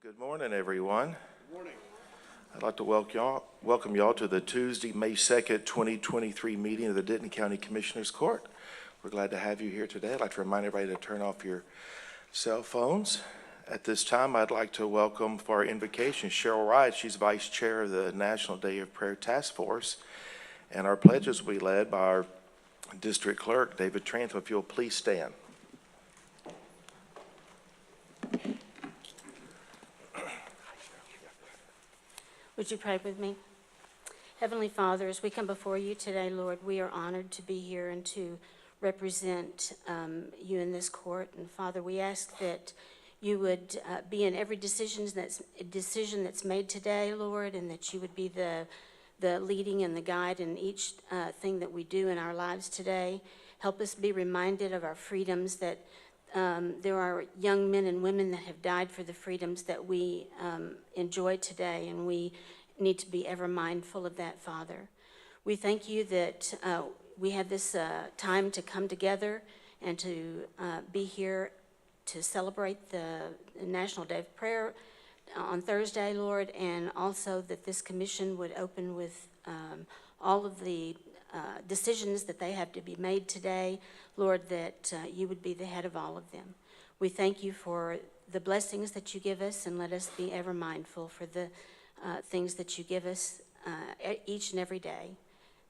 Good morning, everyone. Good morning. I'd like to welcome y'all to the Tuesday, May 2nd, 2023 meeting of the Denton County Commissioners Court. We're glad to have you here today. I'd like to remind everybody to turn off your cell phones. At this time, I'd like to welcome for our invocation Cheryl Wright. She's Vice Chair of the National Day of Prayer Task Force. And our pledges will be led by our District Clerk, David Trantham. If you'll please stand. Would you pray with me? Heavenly Father, as we come before you today, Lord, we are honored to be here and to represent you in this court. And Father, we ask that you would be in every decision that's made today, Lord, and that you would be the leading and the guide in each thing that we do in our lives today. Help us be reminded of our freedoms, that there are young men and women that have died for the freedoms that we enjoy today, and we need to be ever mindful of that, Father. We thank you that we have this time to come together and to be here to celebrate the National Day of Prayer on Thursday, Lord, and also that this commission would open with all of the decisions that they have to be made today, Lord, that you would be the head of all of them. We thank you for the blessings that you give us, and let us be ever mindful for the things that you give us each and every day.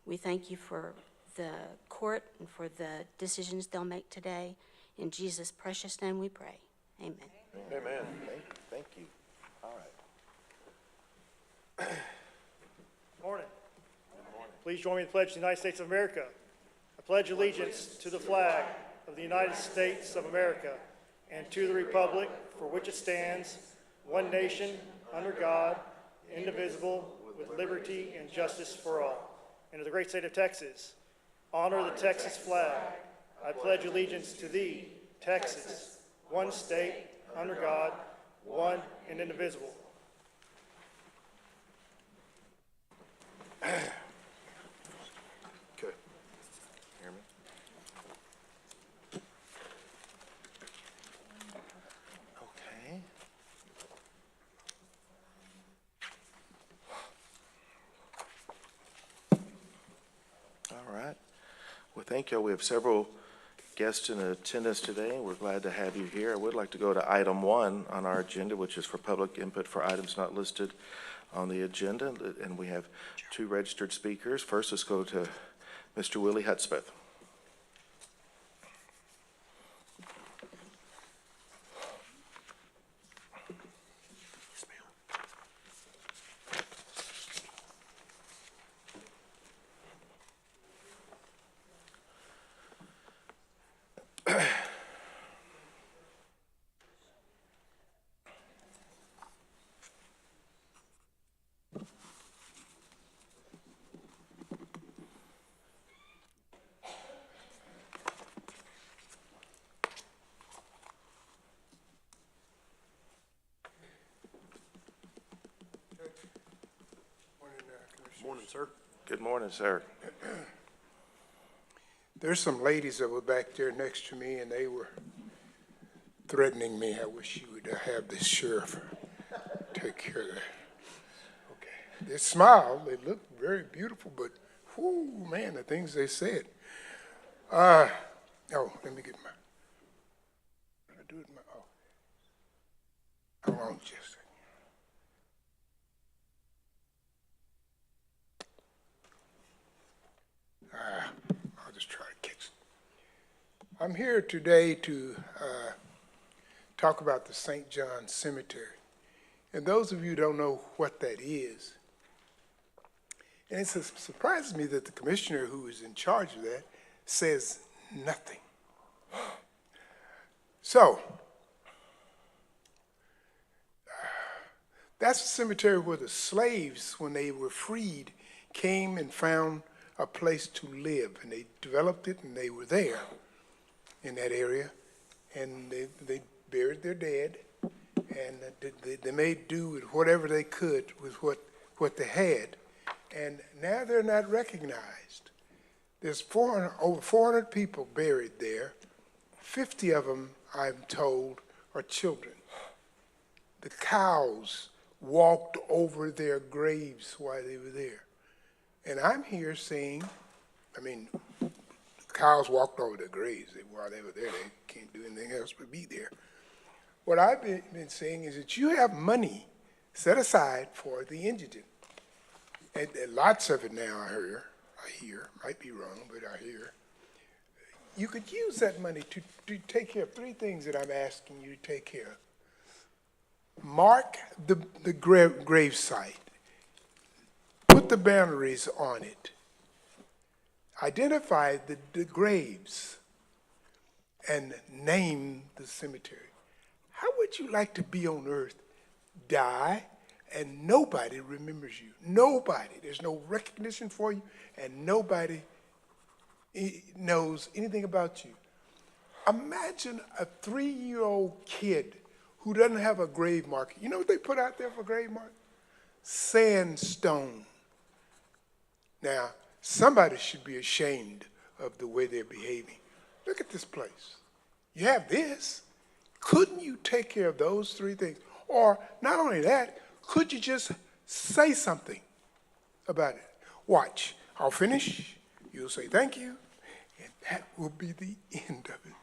We thank you for the court and for the decisions they'll make today. In Jesus' precious name we pray. Amen. Amen. Thank you. All right. Morning. Please join me in the pledge to the United States of America. I pledge allegiance to the flag of the United States of America and to the republic for which it stands, one nation, under God, indivisible, with liberty and justice for all. And to the great state of Texas, honor the Texas flag. I pledge allegiance to thee, Texas, one state, under God, one and indivisible. Okay. Hear me? Okay. All right. Well, thank you. We have several guests in attendance today, and we're glad to have you here. I would like to go to item 1 on our agenda, which is for public input for items not listed on the agenda, and we have 2 registered speakers. First, let's go to Mr. Willie Hudspeth. Morning, sir. Good morning, sir. There's some ladies that were back there next to me, and they were threatening me. I wish you would have the sheriff take care of that. Okay. They smiled. They looked very beautiful, but, whoo, man, the things they said. Oh, let me get my, I do it in my, hold on just a second. I'll just try to catch it. I'm here today to talk about the St. John Cemetery. And those of you who don't know what that is, and it surprises me that the commissioner who is in charge of that says nothing. So, that's the cemetery where the slaves, when they were freed, came and found a place to live, and they developed it, and they were there in that area, and they buried their dead, and they made do with whatever they could with what they had, and now they're not recognized. There's over 400 people buried there. 50 of them, I'm told, are children. the cows walked over their graves while they were there. And I'm here saying, the cows walked over their graves while they were there. They can't do anything else but be there. What I've been saying is that you have money set aside for the indigent. And lots of it now, I hear, might be wrong, but I hear. You could use that money to take care of three things that I'm asking you to take care of. Mark the grave site. Put the boundaries on it. Identify the graves and name the cemetery. How would you like to be on earth, die, and nobody remembers you? Nobody. There's no recognition for you, and nobody knows anything about you. Imagine a 3-year-old kid who doesn't have a grave marker. You know what they put out there for grave marker? Sandstone. Now, somebody should be ashamed of the way they're behaving. Look at this place. You have this. Couldn't you take care of those three things? Or not only that, could you just say something about it? Watch. I'll finish. You'll say thank you. And that will be the end of it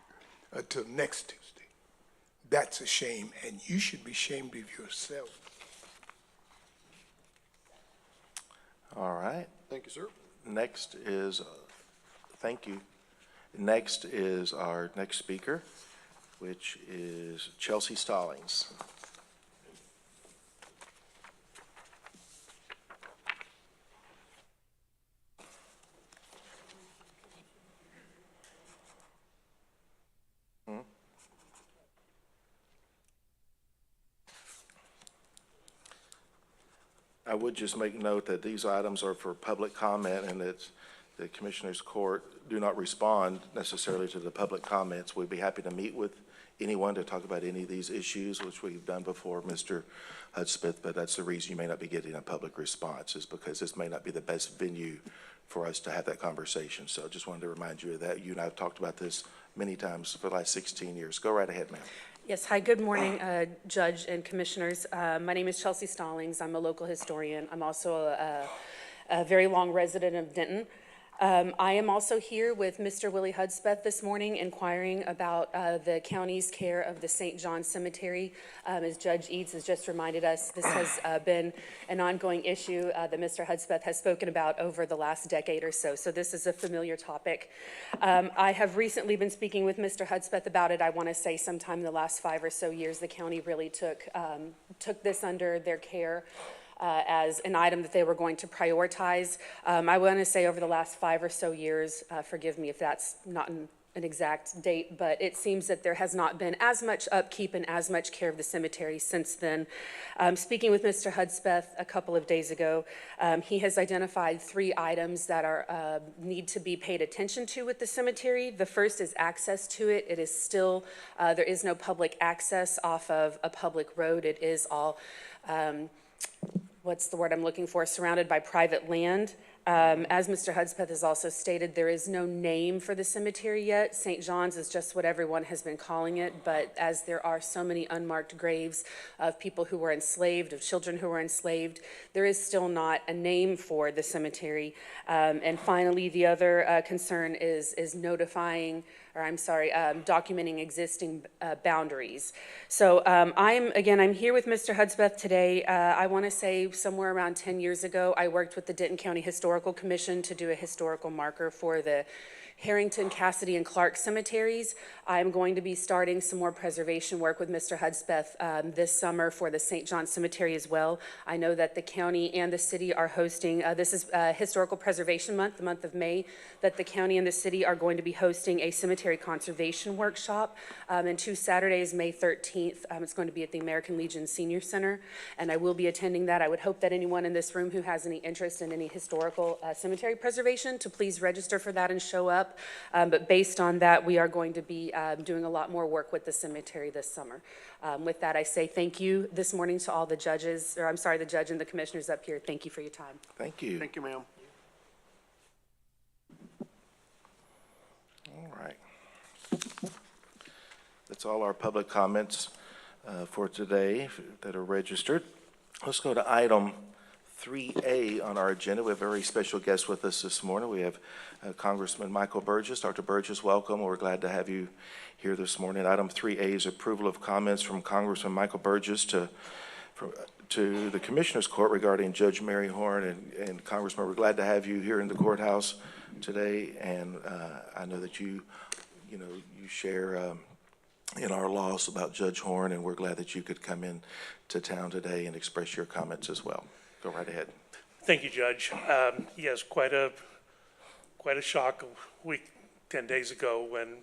until next Tuesday. That's a shame, and you should be ashamed of yourself. All right. Thank you, sir. Next is, thank you. Next is our next speaker, which is Chelsea Stallings. I would just make note that these items are for public comment, and that the Commissioners Court do not respond necessarily to the public comments. We'd be happy to meet with anyone to talk about any of these issues, which we've done before, Mr. Hudspeth, but that's the reason you may not be getting a public response, is because this may not be the best venue for us to have that conversation. So just wanted to remind you of that. You and I have talked about this many times for the last 16 years. Go right ahead, ma'am. Yes, hi, good morning, Judge and Commissioners. My name is Chelsea Stallings. I'm a local historian. I'm also a very long resident of Denton. I am also here with Mr. Willie Hudspeth this morning inquiring about the county's care of the St. John Cemetery. As Judge Eads has just reminded us, this has been an ongoing issue that Mr. Hudspeth has spoken about over the last decade or so. So this is a familiar topic. I have recently been speaking with Mr. Hudspeth about it. I want to say sometime in the last 5 or so years, the county really took this under their care. As an item that they were going to prioritize. I want to say over the last 5 or so years, forgive me if that's not an exact date, but it seems that there has not been as much upkeep and as much care of the cemetery since then. Speaking with Mr. Hudspeth a couple of days ago, he has identified 3 items that are need to be paid attention to with the cemetery. The first is access to it. It is still, there is no public access off of a public road. It is all what's the word I'm looking for, surrounded by private land. As Mr. Hudspeth has also stated, there is no name for the cemetery yet. St. John's is just what everyone has been calling it, but as there are so many unmarked graves of people who were enslaved, of children who were enslaved, there is still not a name for the cemetery. And finally, the other concern is notifying, or I'm sorry, documenting existing boundaries. So I'm here with Mr. Hudspeth today. I want to say somewhere around 10 years ago, I worked with the Denton County Historical Commission to do a historical marker for the Harrington, Cassidy, and Clark cemeteries. I'm going to be starting some more preservation work with Mr. Hudspeth this summer for the St. John Cemetery as well. I know that the county and the city are hosting, this is Historical Preservation Month, the month of May, that the county and the city are going to be hosting a cemetery conservation workshop and 2 Saturdays, May 13th. It's going to be at the American Legion Senior Center, and I will be attending that. I would hope that anyone in this room who has any interest in any historical cemetery preservation to please register for that and show up. But based on that, we are going to be doing a lot more work with the cemetery this summer. With that, I say thank you this morning to all the judges, or I'm sorry, the judge and the commissioners up here. Thank you for your time. Thank you. Thank you, ma'am. All right. That's all our public comments. for today that are registered. Let's go to item 3A on our agenda. We have a very special guest with us this morning. We have Congressman Michael Burgess. Dr. Burgess, welcome. We're glad to have you here this morning. Item 3A is approval of comments from Congressman Michael Burgess to the Commissioner's Court regarding Judge Mary Horn. And Congressman, we're glad to have you here in the courthouse today. And I know that you share in our loss about Judge Horn, and we're glad that you could come in to town today and express your comments as well. Go right ahead. Thank you, Judge. Yes, quite a shock a week, 10 days ago when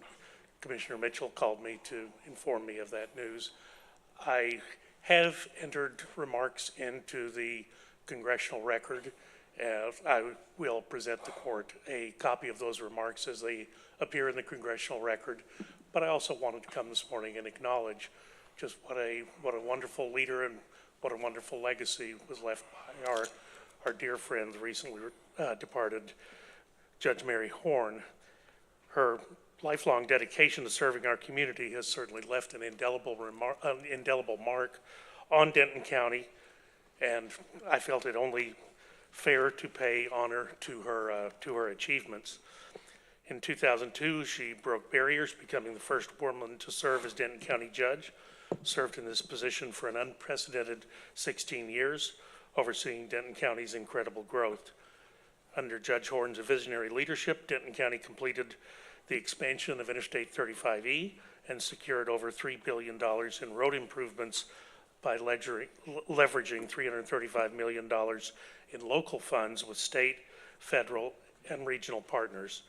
Commissioner Mitchell called me to inform me of that news. I have entered remarks into the congressional record. I will present the court a copy of those remarks as they appear in the congressional record. But I also wanted to come this morning and acknowledge just what a wonderful leader and what a wonderful legacy was left by our dear friend, the recently departed Judge Mary Horn. Her lifelong dedication to serving our community has certainly left an indelible mark on Denton County, and I felt it only fair to pay honor to her achievements. In 2002, she broke barriers, becoming the first woman to serve as Denton County Judge, served in this position for an unprecedented 16 years, overseeing Denton County's incredible growth. Under Judge Horn's visionary leadership, Denton County completed the expansion of Interstate 35E and secured over $3 billion in road improvements by leveraging $335 million in local funds with state, federal, and regional partners.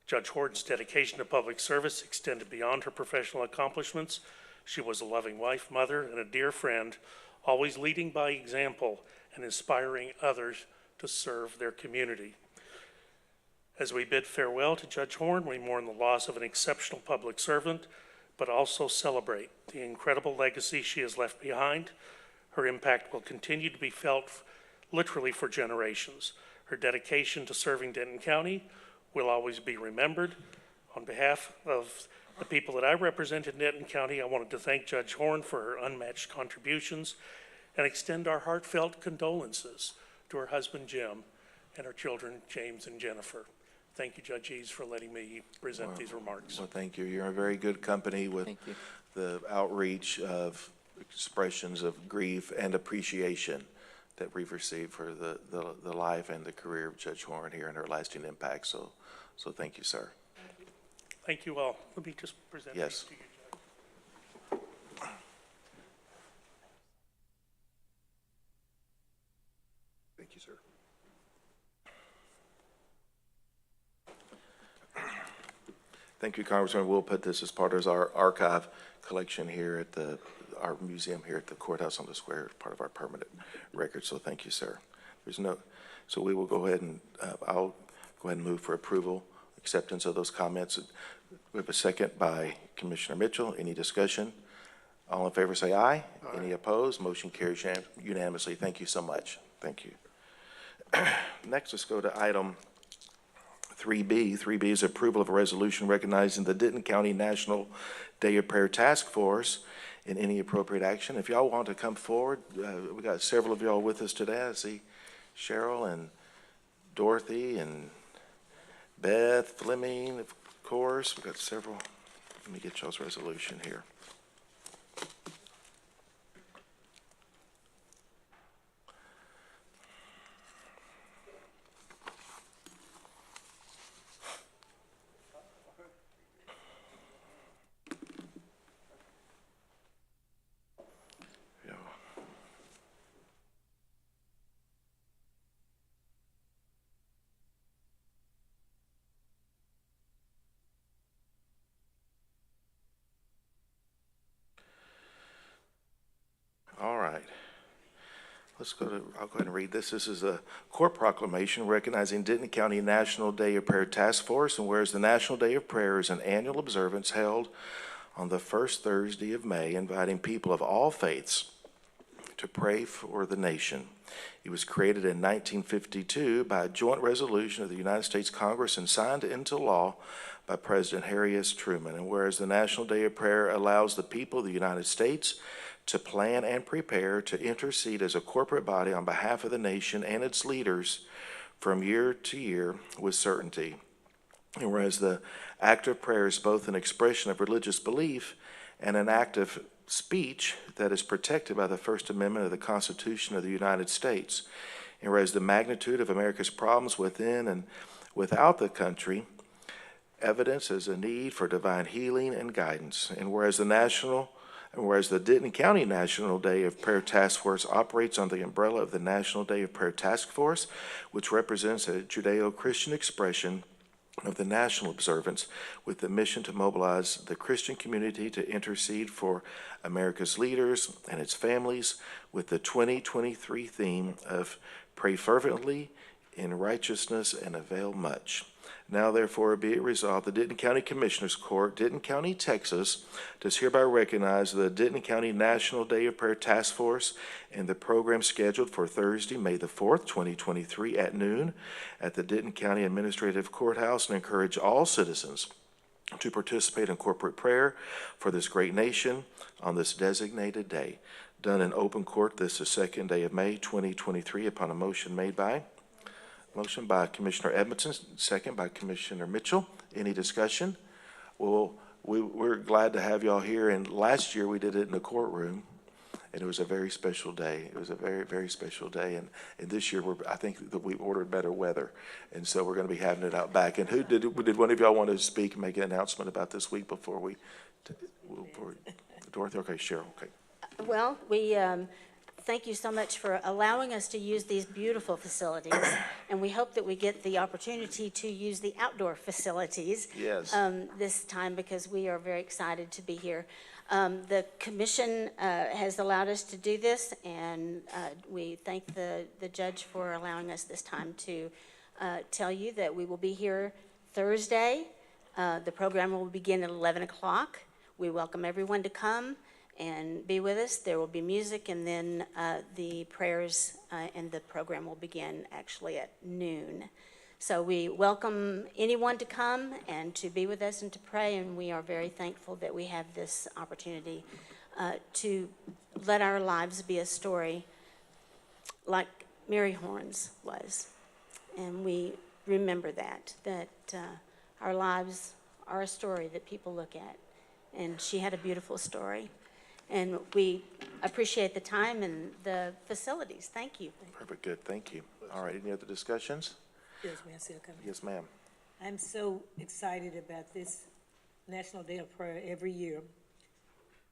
Judge Horn's dedication to public service extended beyond her professional accomplishments. She was a loving wife, mother, and a dear friend, always leading by example and inspiring others to serve their community. As we bid farewell to Judge Horn, we mourn the loss of an exceptional public servant, but also celebrate the incredible legacy she has left behind. Her impact will continue to be felt literally for generations. Her dedication to serving Denton County will always be remembered. On behalf of the people that I represent in Denton County, I wanted to thank Judge Horn for her unmatched contributions and extend our heartfelt condolences to her husband, Jim, and her children, James and Jennifer. Thank you, Judge Eads, for letting me present these remarks. Well, thank you. You're in very good company with the outreach of expressions of grief and appreciation that we've received for the life and the career of Judge Horn here and her lasting impact. So thank you, sir. Thank you all. Let me just present Yes. these to you, Judge. Thank you, sir. Thank you, Congressman. We'll put this as part of our archive collection here at our museum here at the courthouse on the square, part of our permanent record. So thank you, sir. So we will go ahead and I'll go ahead and move for approval, acceptance of those comments. We have a second by Commissioner Mitchell. Any discussion? All in favor say aye. Aye. Any opposed? Motion carries unanimously. Thank you so much. Thank you. Next, let's go to item 3B. 3B is approval of a resolution recognizing the Denton County National Day of Prayer Task Force in any appropriate action. If y'all want to come forward, we got several of y'all with us today. I see Cheryl and Dorothy and Beth Fleming, of course. We've got several. Let me get y'all's resolution here. All right. I'll go ahead and read this. This is a court proclamation recognizing Denton County National Day of Prayer Task Force, and whereas the National Day of Prayer is an annual observance held on the first Thursday of May, inviting people of all faiths to pray for the nation. It was created in 1952 by a joint resolution of the United States Congress and signed into law by President Harry S. Truman. And whereas the National Day of Prayer allows the people of the United States to plan and prepare to intercede as a corporate body on behalf of the nation and its leaders from year to year with certainty. And whereas the act of prayer is both an expression of religious belief and an act of speech that is protected by the First Amendment of the Constitution of the United States. And whereas the magnitude of America's problems within and without the country evidences a need for divine healing and guidance. And whereas the Denton County National Day of Prayer Task Force operates under the umbrella of the National Day of Prayer Task Force, which represents a Judeo-Christian expression of the national observance with the mission to mobilize the Christian community to intercede for America's leaders and its families with the 2023 theme of Pray Fervently, in Righteousness, and Avail Much. Now therefore be it resolved, the Denton County Commissioners Court, Denton County, Texas, does hereby recognize the Denton County National Day of Prayer Task Force and the program scheduled for Thursday, May the 4th, 2023 at noon at the Denton County Administrative Courthouse, and encourage all citizens to participate in corporate prayer for this great nation on this designated day. Done in open court this is the 2nd day of May, 2023, upon a motion made by Commissioner Edmondson, second by Commissioner Mitchell. Any discussion? Well, we're glad to have y'all here, and last year we did it in the courtroom, and it was a very special day. It was a very, very special day, and this year I think that we ordered better weather, and so we're going to be having it out back. And did one of y'all want to speak and make an announcement about this week before we, Dorothy? Okay, Cheryl, okay. Well, we thank you so much for allowing us to use these beautiful facilities, and we hope that we get the opportunity to use the outdoor facilities this time, because we are very excited to be here. The commission has allowed us to do this, and we thank the judge for allowing us this time to tell you that we will be here Thursday. The program will begin at 11 o'clock. We welcome everyone to come and be with us. There will be music, and then the prayers and the program will begin actually at noon. So we welcome anyone to come and to be with us and to pray, and we are very thankful that we have this opportunity to let our lives be a story like Mary Horn's was. And we remember that our lives are a story that people look at. And she had a beautiful story. And we appreciate the time and the facilities. Thank you. Perfect, good, thank you. All right, any other discussions? Yes, may I say a comment? Yes, ma'am. I'm so excited about this National Day of Prayer every year.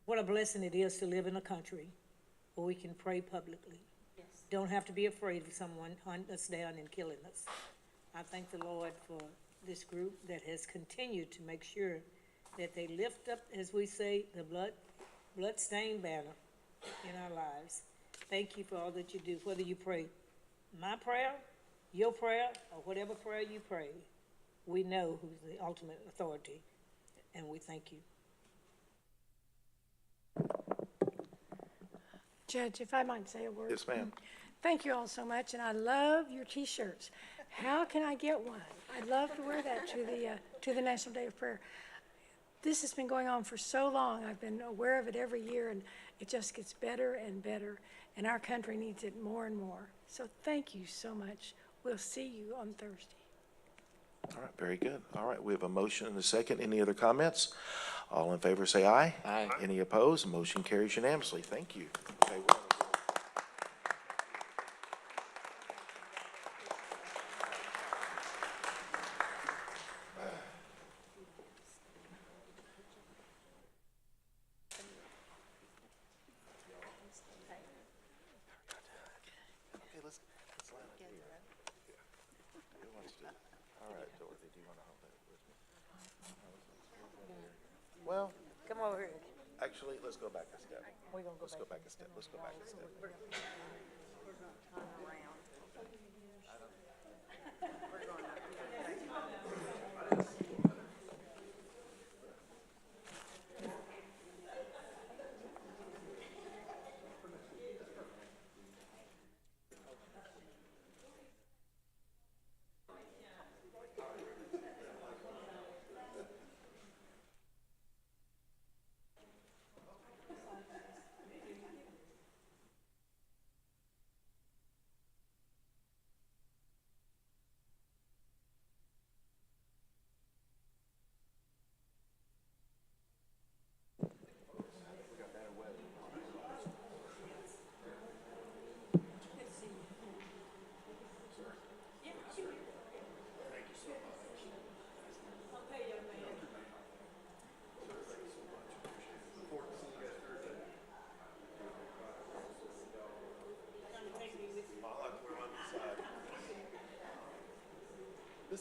What a blessing it is to live in a country where we can pray publicly. Yes. Don't have to be afraid of someone hunting us down and killing us. I thank the Lord for this group that has continued to make sure that they lift up, as we say, the blood-stained banner in our lives. Thank you for all that you do, whether you pray my prayer, your prayer, or whatever prayer you pray. We know who's the ultimate authority, and we thank you. Judge, if I might say a word. Yes, ma'am. Thank you all so much, and I love your T-shirts. How can I get one? I'd love to wear that to the National Day of Prayer. This has been going on for so long. I've been aware of it every year, and it just gets better and better, and our country needs it more and more. So thank you so much. We'll see you on Thursday. All right, very good. All right, we have a motion and a second. Any other comments? All in favor say aye. Aye. Any opposed? Motion carries unanimously. Thank you. Okay, well, Come over here. actually, let's go back a step. Let's go back a step. Let's go back a step.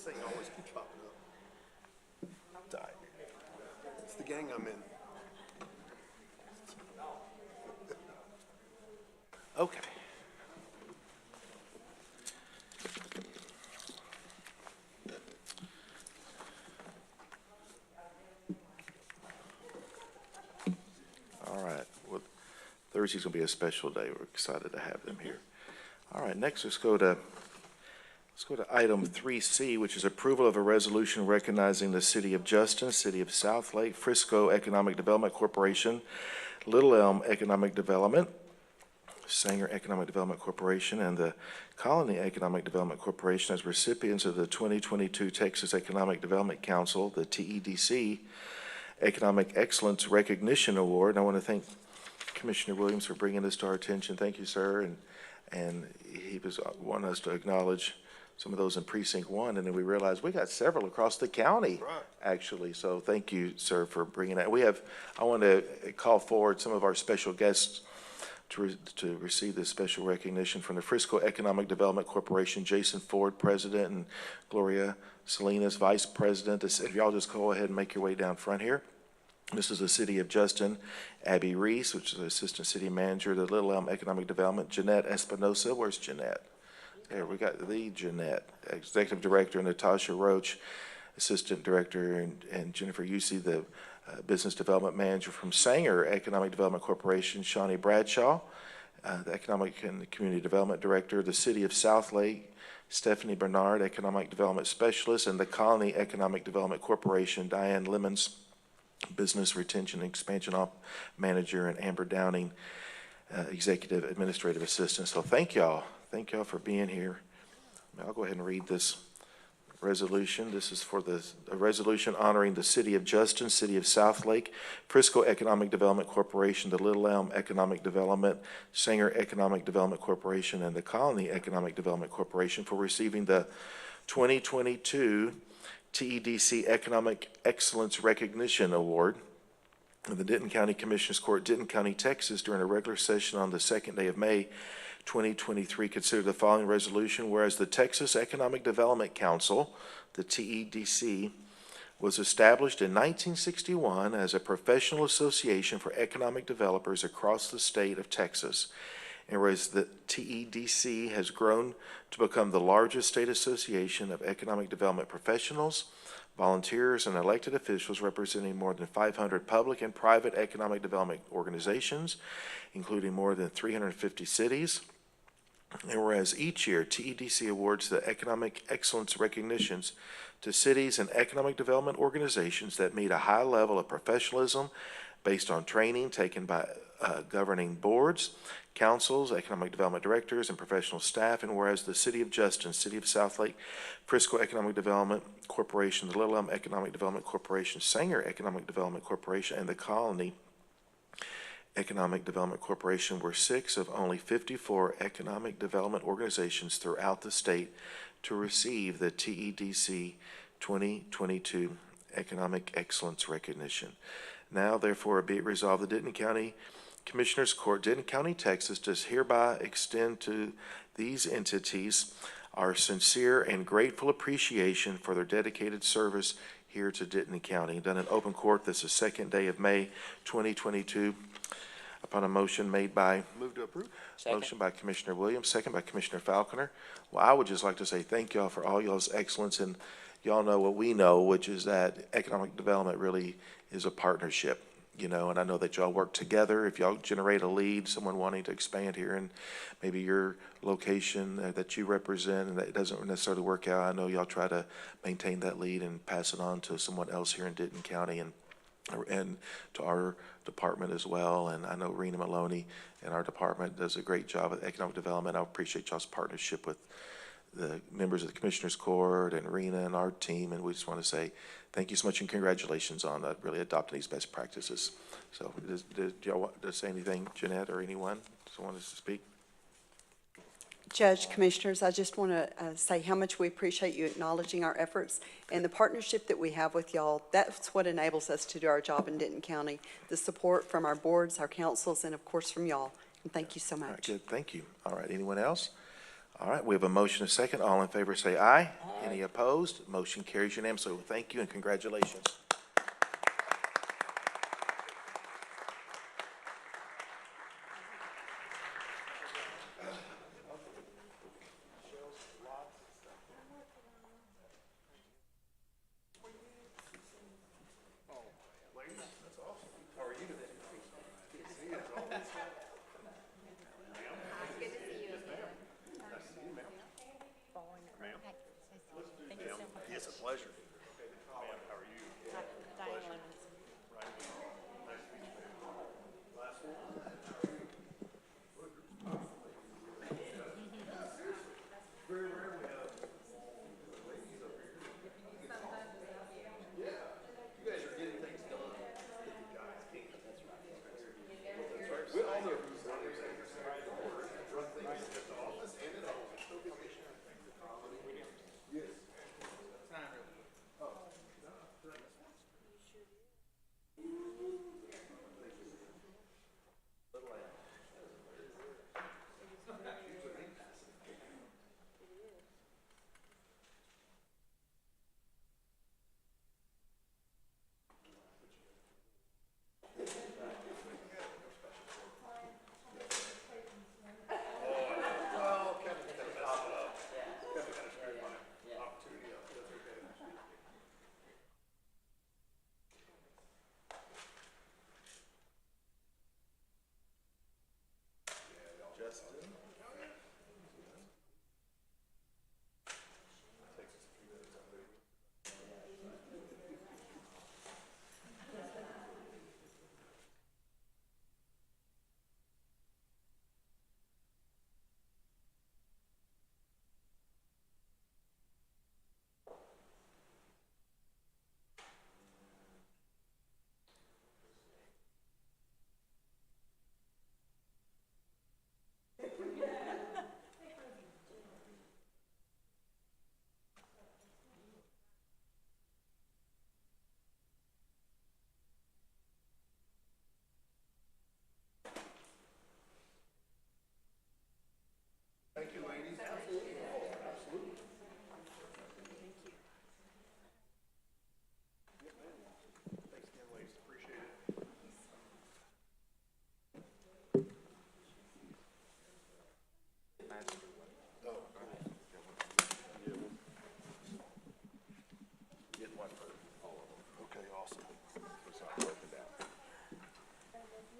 thing always keeps popping up. It's the gang I'm in. Okay. All right. Well, Thursday's gonna be a special day. We're excited to have them here. All right, next let's go to item 3C, which is approval of a resolution recognizing the City of Justin, City of Southlake, Frisco Economic Development Corporation, Little Elm Economic Development, Sanger Economic Development Corporation, and the Colony Economic Development Corporation as recipients of the 2022 Texas Economic Development Council, the TEDC Economic Excellence Recognition Award. And I want to thank Commissioner Williams for bringing this to our attention. Thank you, sir. And he was wanting us to acknowledge some of those in Precinct 1, and then we realized we got several across the county, actually. So thank you, sir, for bringing that. I want to call forward some of our special guests to receive this special recognition from the Frisco Economic Development Corporation, Jason Ford, President, and Gloria Salinas, Vice President. If y'all just go ahead and make your way down front here. This is the City of Justin, Abby Reese, which is the Assistant City Manager, the Little Elm Economic Development, Jeanette Espinosa. Where's Jeanette? There, we got the Jeanette. Executive Director, Natasha Roach, Assistant Director, and Jennifer Usey, the Business Development Manager from Sanger Economic Development Corporation, Shawnee Bradshaw, the Economic and Community Development Director, the City of Southlake, Stephanie Bernard, Economic Development Specialist, and the Colony Economic Development Corporation, Diane Lemons, Business Retention and Expansion Manager, and Amber Downing, Executive Administrative Assistant. So thank y'all. Thank y'all for being here. I'll go ahead and read this resolution. This is for a resolution honoring the City of Justin, City of Southlake, Frisco Economic Development Corporation, the Little Elm Economic Development, Sanger Economic Development Corporation, and the Colony Economic Development Corporation for receiving the 2022 TEDC Economic Excellence Recognition Award of the Denton County Commissioners Court, Denton County, Texas, during a regular session on the 2nd day of May 2023. Consider the following resolution. Whereas the Texas Economic Development Council, the TEDC, was established in 1961 as a professional association for economic developers across the state of Texas. And whereas the TEDC has grown to become the largest state association of economic development professionals, volunteers, and elected officials representing more than 500 public and private economic development organizations, including more than 350 cities. And whereas each year TEDC awards the economic excellence recognitions to cities and economic development organizations that meet a high level of professionalism based on training taken by governing boards, councils, economic development directors, and professional staff. And whereas the City of Justin, City of Southlake, Frisco Economic Development Corporation, the Little Elm Economic Development Corporation, Sanger Economic Development Corporation, and the Colony Economic Development Corporation were 6 of only 54 economic development organizations throughout the state to receive the TEDC 2022 Economic Excellence Recognition. Now, therefore, be it resolved, the Denton County Commissioners Court, Denton County, Texas, does hereby extend to these entities our sincere and grateful appreciation for their dedicated service here to Denton County. Done in open court, this is 2nd day of May 2022. Upon a motion made by, Move to approve. motion by Commissioner Williams, second by Commissioner Falconer. Well, I would just like to say thank y'all for all y'all's excellence, and y'all know what we know, which is that economic development really is a partnership, you know, and I know that y'all work together. If y'all generate a lead, someone wanting to expand here in maybe your location that you represent, and that it doesn't necessarily work out, I know y'all try to maintain that lead and pass it on to someone else here in Denton County and to our department as well. And I know Rena Maloney and our department does a great job with economic development. I appreciate y'all's partnership with the members of the Commissioners Court and Rena and our team, and we just want to say thank you so much and congratulations on really adopting these best practices. So did y'all want to say anything, Jeanette, or anyone want to speak? Judge, Commissioners, I just want to say how much we appreciate you acknowledging our efforts and the partnership that we have with y'all. That's what enables us to do our job in Denton County, the support from our boards, our councils, and of course from y'all. And thank you so much. All right, good, thank you. All right, anyone else? All right, we have a motion, a second. All in favor say aye. Any opposed? Motion carries unanimously. Thank you and congratulations. Yes, a pleasure. Okay, awesome.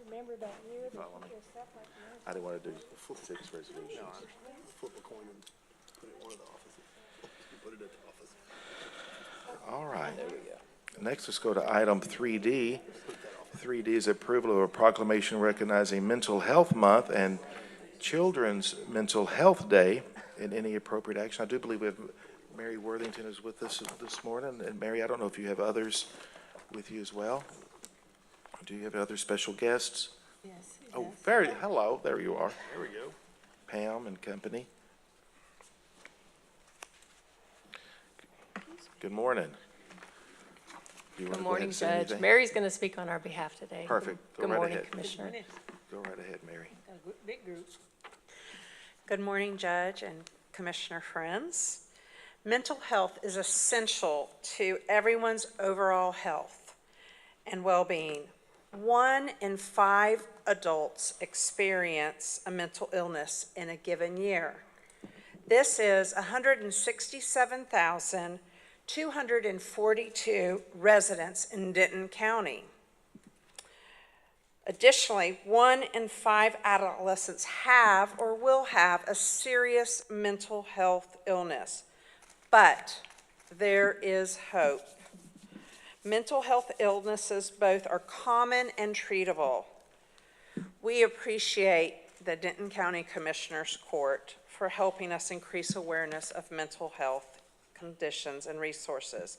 Remember that year that Follow me. you yourself like yours? I didn't want to do six resolutions. Flip a coin and put it in one of the offices. Put it at the office. All right. Next, let's go to item 3D. 3D is approval of a proclamation recognizing Mental Health Month and Children's Mental Health Day and any appropriate action. I do believe we have Mary Worthington is with us this morning. And Mary, I don't know if you have others with you as well. Do you have other special guests? Yes. Oh, hello, there you are. There we go. Pam and company. Good morning. Do you want Good to go ahead morning, and say Judge. anything? Mary's going to speak on our behalf today. Perfect. Go Good right morning, ahead. Commissioner. Go right ahead, Mary. Got a big group. Good morning, Judge and Commissioner friends. Mental health is essential to everyone's overall health and well-being. 1 in 5 adults experience a mental illness in a given year. This is 167,242 residents in Denton County. Additionally, 1 in 5 adolescents have or will have a serious mental health illness. But there is hope. Mental health illnesses both are common and treatable. We appreciate the Denton County Commissioners Court for helping us increase awareness of mental health conditions and resources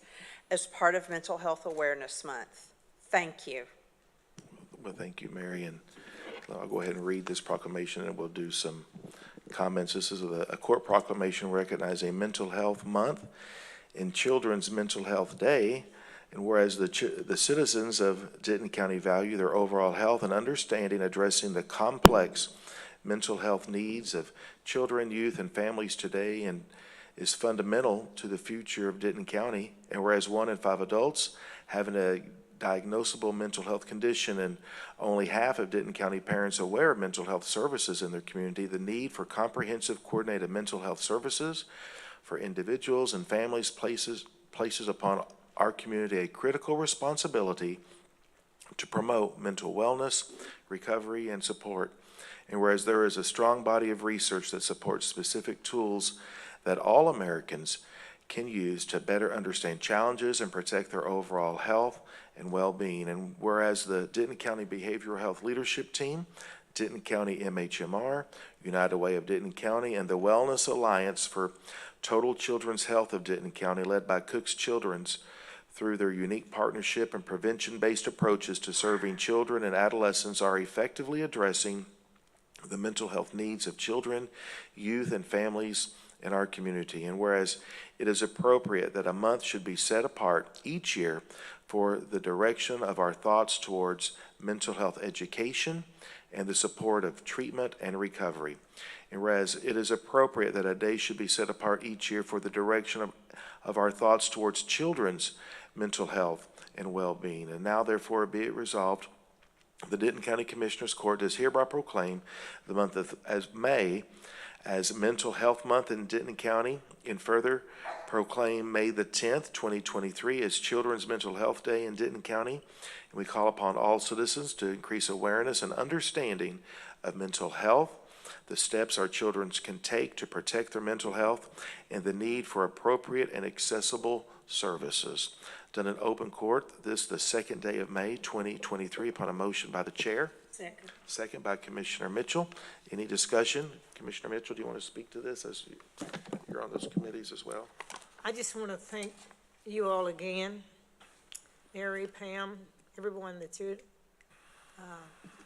as part of Mental Health Awareness Month. Thank you. Well, thank you, Mary, and I'll go ahead and read this proclamation and we'll do some comments. This is a court proclamation recognizing Mental Health Month and Children's Mental Health Day. And whereas the citizens of Denton County value their overall health and understanding addressing the complex mental health needs of children, youth, and families today and is fundamental to the future of Denton County. And whereas 1 in 5 adults having a diagnosable mental health condition and only half of Denton County parents aware of mental health services in their community, the need for comprehensive coordinated mental health services for individuals and families places upon our community a critical responsibility to promote mental wellness, recovery, and support. And whereas there is a strong body of research that supports specific tools that all Americans can use to better understand challenges and protect their overall health and well-being. And whereas the Denton County Behavioral Health Leadership Team, Denton County MHMR, United Way of Denton County, and the Wellness Alliance for Total Children's Health of Denton County, led by Cook's Children's, through their unique partnership and prevention-based approaches to serving children and adolescents, are effectively addressing the mental health needs of children, youth, and families in our community. And whereas it is appropriate that a month should be set apart each year for the direction of our thoughts towards mental health education and the support of treatment and recovery. And whereas it is appropriate that a day should be set apart each year for the direction of our thoughts towards children's mental health and well-being. And now therefore be it resolved, the Denton County Commissioners Court does hereby proclaim the month of May as Mental Health Month in Denton County, and further proclaim May the 10th, 2023 as Children's Mental Health Day in Denton County. And we call upon all citizens to increase awareness and understanding of mental health, the steps our children can take to protect their mental health, and the need for appropriate and accessible services. Done in open court, this the second day of May 2023 upon a motion by the chair. Second. Second by Commissioner Mitchell. Any discussion? Commissioner Mitchell, do you want to speak to this as you're on those committees as well? I just want to thank you all again, Mary, Pam, everyone that's here,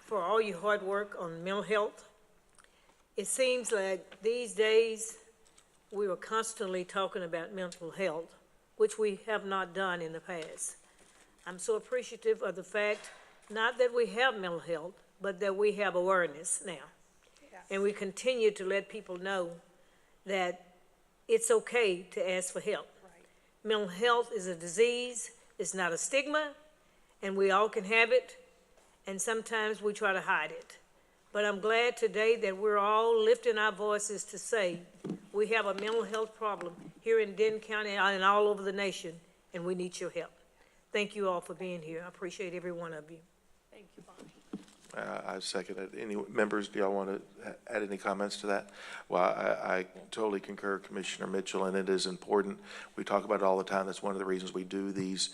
for all your hard work on mental health. It seems like these days we are constantly talking about mental health, which we have not done in the past. I'm so appreciative of the fact, not that we have mental health, but that we have awareness now. Yes. And we continue to let people know that it's okay to ask for help. Right. Mental health is a disease, it's not a stigma, and we all can have it, and sometimes we try to hide it. But I'm glad today that we're all lifting our voices to say we have a mental health problem here in Denton County and all over the nation, and we need your help. Thank you all for being here. I appreciate every one of you. Thank you, Bonnie. I second it. Any members, do y'all want to add any comments to that? Well, I totally concur, Commissioner Mitchell, and it is important. We talk about it all the time. That's one of the reasons we do these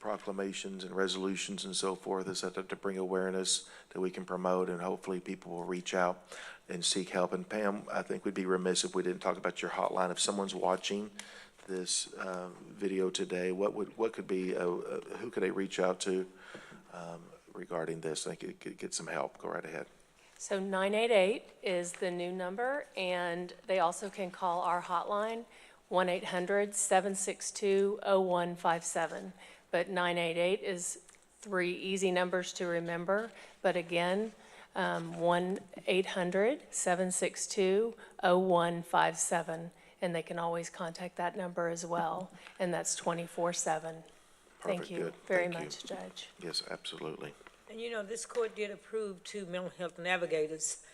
proclamations and resolutions and so forth, is that to bring awareness that we can promote, and hopefully people will reach out and seek help. And Pam, I think we'd be remiss if we didn't talk about your hotline. If someone's watching this video today, what could be, who could they reach out to regarding this? I think it could get some help. Go right ahead. So 988 is the new number, and they also can call our hotline, 1-800-762-0157. But 988 is 3 easy numbers to remember. But again, 1-800-762-0157. And they can always contact that number as well. And that's 24/7. Thank you Good. very Thank you. much, Judge. Yes, absolutely. And you know, this court did approve 2 mental health navigators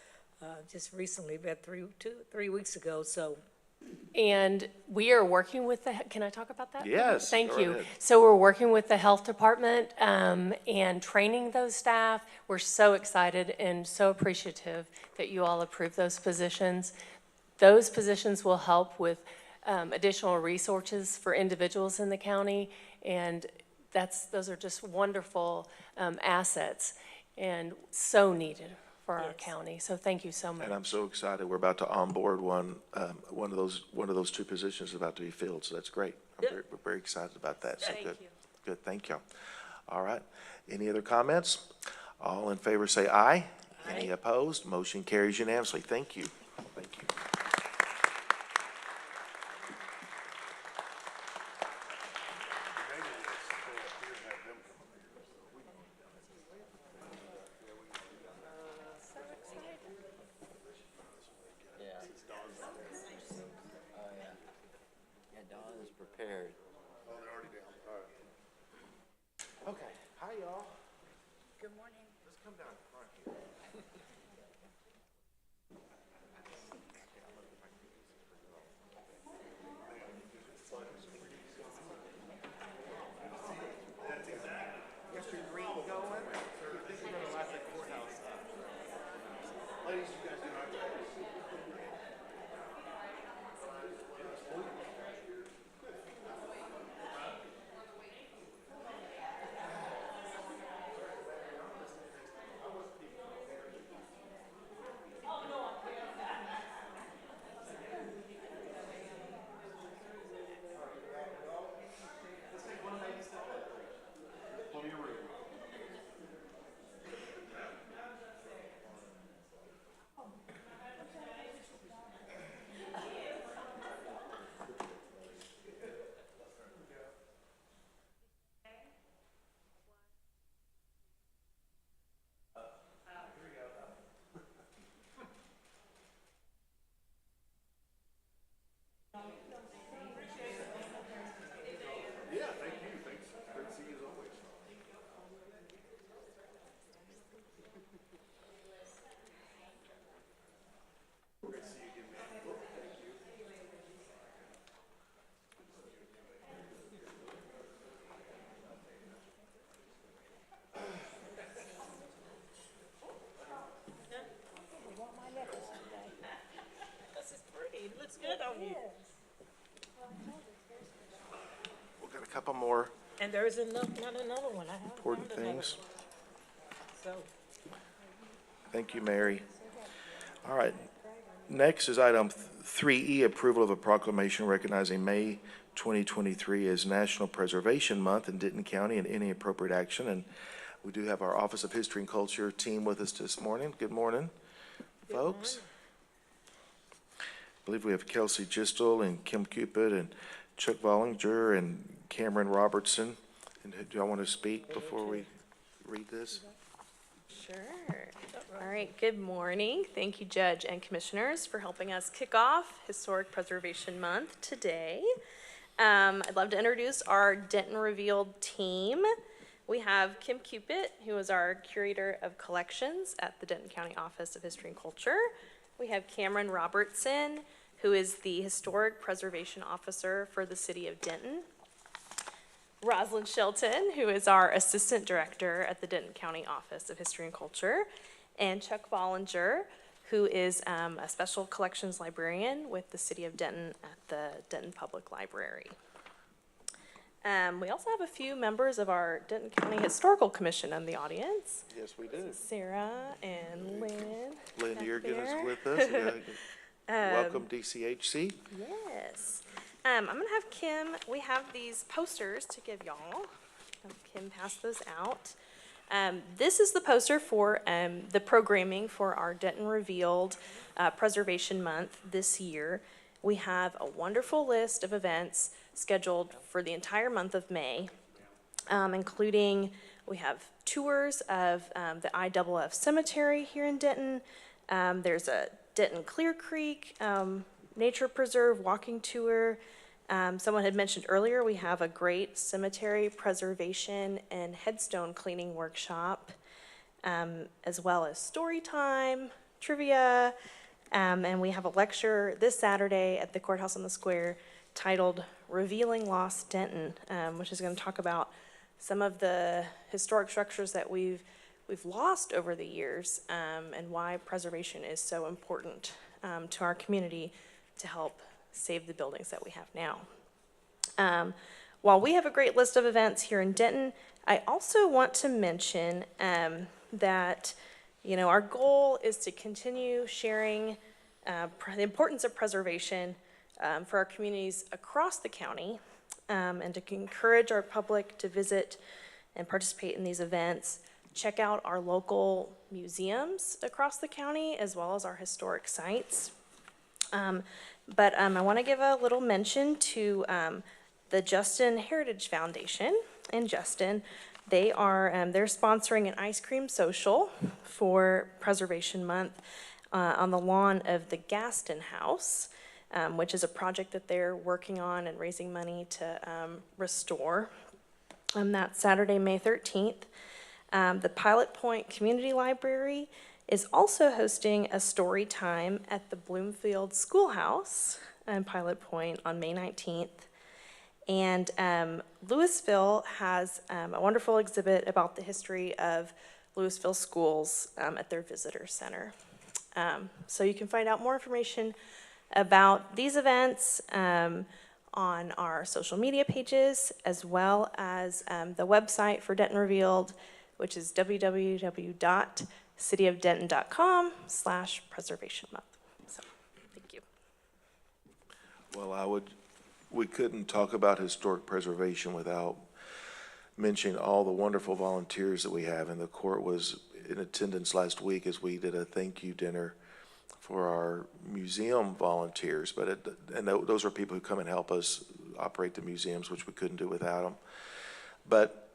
just recently, about 3 weeks ago, so. And we are working with can I talk about that? Yes. Thank go you. ahead. So we're working with the health department and training those staff. We're so excited and so appreciative that you all approve those positions. Those positions will help with additional resources for individuals in the county, and those are just wonderful assets and so needed for our county. So thank you so much. And I'm so excited. We're about to onboard one of those 2 positions is about to be filled. So that's great. We're very excited about that. So Thank good. you. Good. Thank you. All right. Any other comments? All in favor say aye. Any opposed? Motion carries unanimously. Thank you. Thank you. Okay, hi, y'all. Good morning. Let's come down front here. Get your green going. You think we're gonna light the courthouse up? Ladies, you guys do not. This is pretty. It looks good on you. We've got a couple more And there is not another one. I have important found another things. one. So, Thank you, Mary. All right. Next is item 3E, approval of a proclamation recognizing May 2023 as National Preservation Month in Denton County and any appropriate action. And we do have our Office of History and Culture team with us this morning. Good morning, folks. I believe we have Kelsey Gistel and Kim Cupid and Chuck Vollinger and Cameron Robertson. And do y'all want to speak before we read this? Sure. All right, good morning. Thank you, Judge and Commissioners, for helping us kick off Historic Preservation Month today. I'd love to introduce our Denton Revealed team. We have Kim Cupid, who is our Curator of Collections at the Denton County Office of History and Culture. We have Cameron Robertson, who is the Historic Preservation Officer for the City of Denton. Rosalind Shelton, who is our Assistant Director at the Denton County Office of History and Culture, and Chuck Vollinger, who is a Special Collections Librarian with the City of Denton at the Denton Public Library. We also have a few members of our Denton County Historical Commission in the audience. Yes, we do. Sarah and Lynn. Lynn back Yergin is there. with us. Welcome, DCHC. Yes. I'm gonna have Kim, we have these posters to give y'all. Have Kim pass those out. This is the poster for the programming for our Denton Revealed Preservation Month this year. We have a wonderful list of events scheduled for the entire month of May, including we have tours of the IFF Cemetery here in Denton. There's a Denton Clear Creek Nature Preserve walking tour. Someone had mentioned earlier, we have a great cemetery preservation and headstone cleaning workshop, as well as story time, trivia, and we have a lecture this Saturday at the Courthouse on the Square titled Revealing Lost Denton, which is going to talk about some of the historic structures that we've lost over the years, and why preservation is so important to our community to help save the buildings that we have now. While we have a great list of events here in Denton, I also want to mention that, you know, our goal is to continue sharing the importance of preservation for our communities across the county, and to encourage our public to visit and participate in these events. Check out our local museums across the county, as well as our historic sites. But I want to give a little mention to the Justin Heritage Foundation in Justin. They are they're sponsoring an ice cream social for Preservation Month on the lawn of the Gaston House, which is a project that they're working on and raising money to restore. That's Saturday, May 13th. The Pilot Point Community Library is also hosting a story time at the Bloomfield Schoolhouse in Pilot Point on May 19th. And Louisville has a wonderful exhibit about the history of Louisville schools at their visitor center. So you can find out more information about these events on our social media pages, as well as the website for Denton Revealed, which is www.cityofdenton.com/preservation month. So, thank you. Well, we couldn't talk about historic preservation without mentioning all the wonderful volunteers that we have, and the court was in attendance last week as we did a thank you dinner for our museum volunteers. And those are people who come and help us operate the museums, which we couldn't do without them. But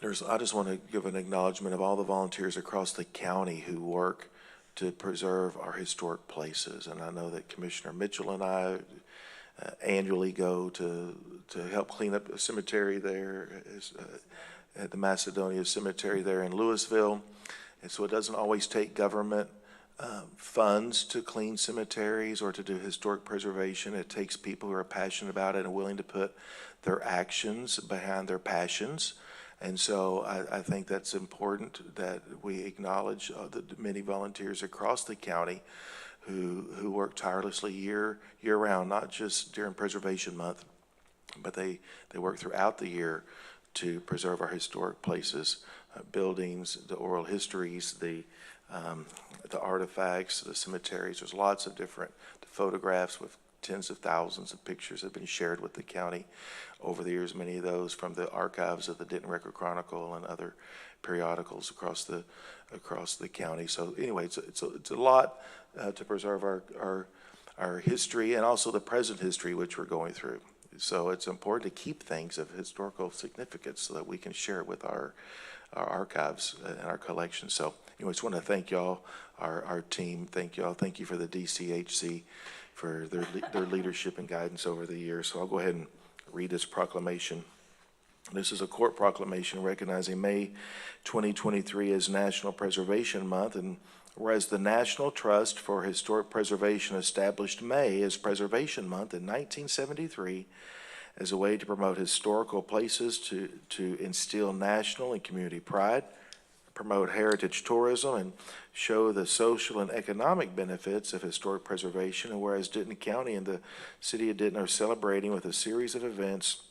I just want to give an acknowledgement of all the volunteers across the county who work to preserve our historic places. And I know that Commissioner Mitchell and I annually go to help clean up a cemetery there at the Macedonia Cemetery there in Louisville. And so it doesn't always take government funds to clean cemeteries or to do historic preservation. It takes people who are passionate about it and willing to put their actions behind their passions. And so I think that's important that we acknowledge the many volunteers across the county who work tirelessly year round, not just during Preservation Month, but they work throughout the year to preserve our historic places, buildings, the oral histories, the artifacts, the cemeteries. There's lots of different photographs with tens of thousands of pictures have been shared with the county over the years, many of those from the archives of the Denton Record Chronicle and other periodicals across the county. So anyway, it's a lot to preserve our history and also the present history which we're going through. So it's important to keep things of historical significance so that we can share it with our archives and our collections. So anyway, I just want to thank y'all, our team. Thank y'all. Thank you for the DCHC for their leadership and guidance over the years. So I'll go ahead and read this proclamation. This is a court proclamation recognizing May 2023 as National Preservation Month, and whereas the National Trust for Historic Preservation established May as Preservation Month in 1973 as a way to promote historical places, to instill national and community pride, promote heritage tourism, and show the social and economic benefits of historic preservation. And whereas Denton County and the City of Denton are celebrating with a series of events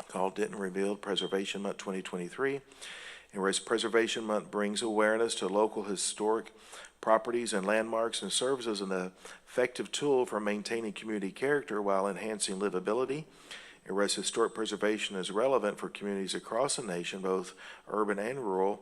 called Denton Revealed Preservation Month 2023, and whereas Preservation Month brings awareness to local historic properties and landmarks and serves as an effective tool for maintaining community character while enhancing livability, and whereas historic preservation is relevant for communities across the nation, both urban and rural,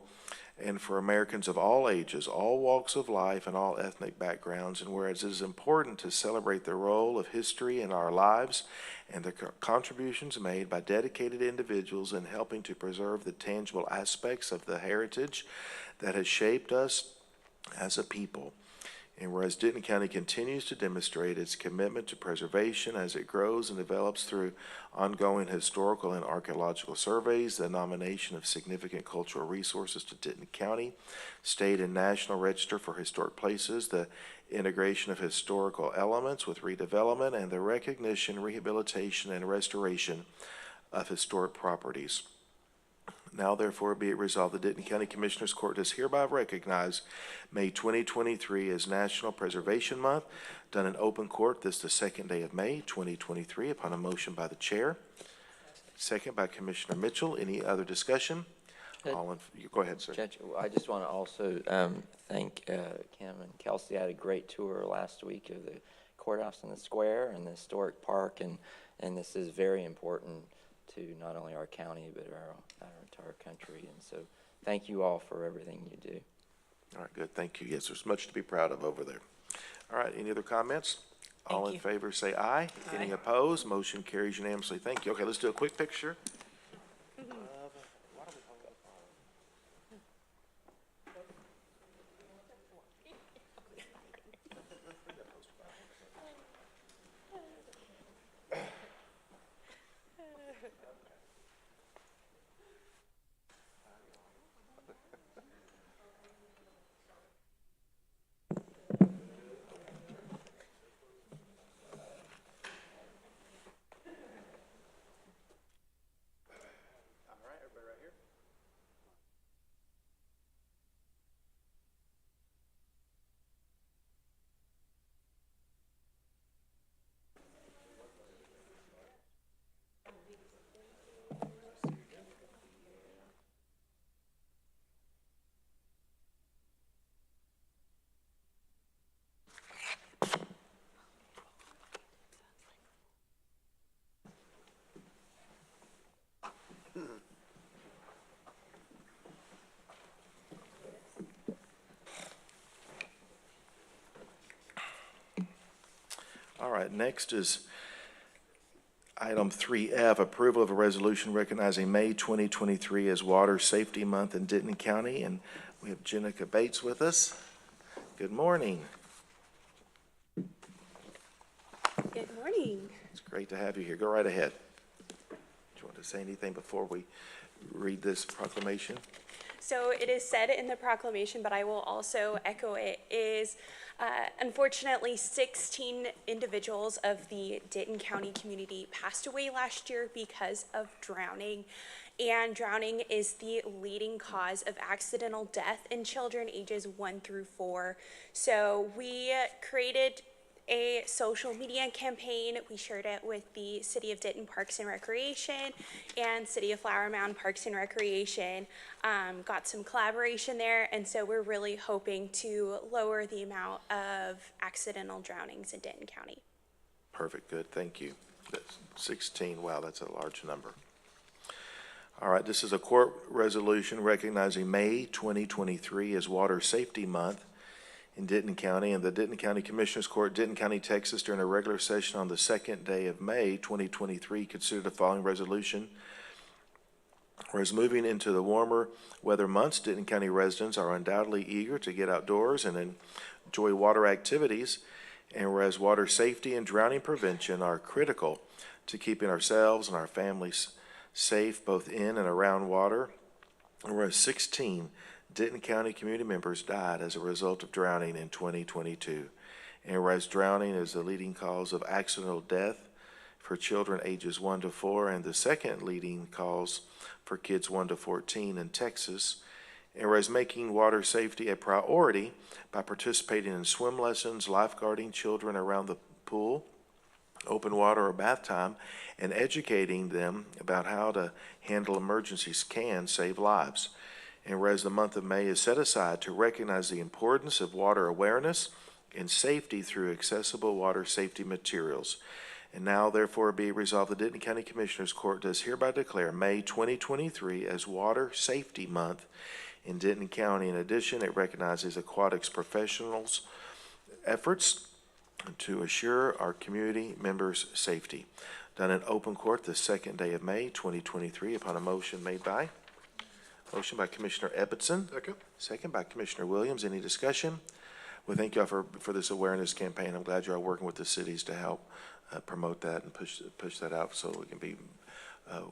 and for Americans of all ages, all walks of life, and all ethnic backgrounds. And whereas it is important to celebrate the role of history in our lives and the contributions made by dedicated individuals in helping to preserve the tangible aspects of the heritage that has shaped us as a people. And whereas Denton County continues to demonstrate its commitment to preservation as it grows and develops through ongoing historical and archaeological surveys, the nomination of significant cultural resources to Denton County, state and national register for historic places, the integration of historical elements with redevelopment, and the recognition, rehabilitation, and restoration of historic properties. Now therefore be it resolved, the Denton County Commissioners Court does hereby recognize May 2023 as National Preservation Month, done in open court this the second day of May 2023 upon a motion by the chair. Second by Commissioner Mitchell. Any other discussion? Go ahead, sir. Judge, I just want to also thank Kim and Kelsey. I had a great tour last week of the courthouse and the square and the historic park, and this is very important to not only our county but our entire country. And so thank you all for everything you do. All right, good. Thank you. Yes, there's much to be proud of over there. All right, any other comments? All in favor say aye. Any opposed? Motion carries unanimously. Thank you. Okay, let's do a quick picture. All right, next is item 3F, approval of a resolution recognizing May 2023 as Water Safety Month in Denton County. And we have Jenica Bates with us. Good morning. Good morning. It's great to have you here. Go right ahead. Do you want to say anything before we read this proclamation? So it is said in the proclamation, but I will also echo it, is unfortunately 16 individuals of the Denton County community passed away last year because of drowning. And drowning is the leading cause of accidental death in children ages 1 through 4. So we created a social media campaign. We shared it with the City of Denton Parks and Recreation and City of Flower Mound Parks and Recreation. Got some collaboration there, and so we're really hoping to lower the amount of accidental drownings in Denton County. Perfect, good, thank you. That's 16, wow, that's a large number. All right, this is a court resolution recognizing May 2023 as Water Safety Month in Denton County, and the Denton County Commissioners Court, Denton County, Texas, during a regular session on the 2nd day of May 2023, considered the following resolution. Whereas moving into the warmer weather months, Denton County residents are undoubtedly eager to get outdoors and enjoy water activities, and whereas water safety and drowning prevention are critical to keeping ourselves and our families safe both in and around water, and whereas 16 Denton County community members died as a result of drowning in 2022. And whereas drowning is the leading cause of accidental death for children ages 1 to 4 and the second leading cause for kids 1 to 14 in Texas. And whereas making water safety a priority by participating in swim lessons, lifeguarding children around the pool, open water or bath time, and educating them about how to handle emergencies can save lives. And whereas the month of May is set aside to recognize the importance of water awareness and safety through accessible water safety materials. And now therefore be resolved, the Denton County Commissioners Court does hereby declare May 2023 as Water Safety Month in Denton County. In addition, it recognizes aquatics professionals' efforts to assure our community members' safety. Done in open court the 2nd day of May 2023 upon a motion made by? Motion by Commissioner Edmondson. Second. Second by Commissioner Williams. Any discussion? Well, thank y'all for this awareness campaign. I'm glad you are working with the cities to help promote that and push that out so it can be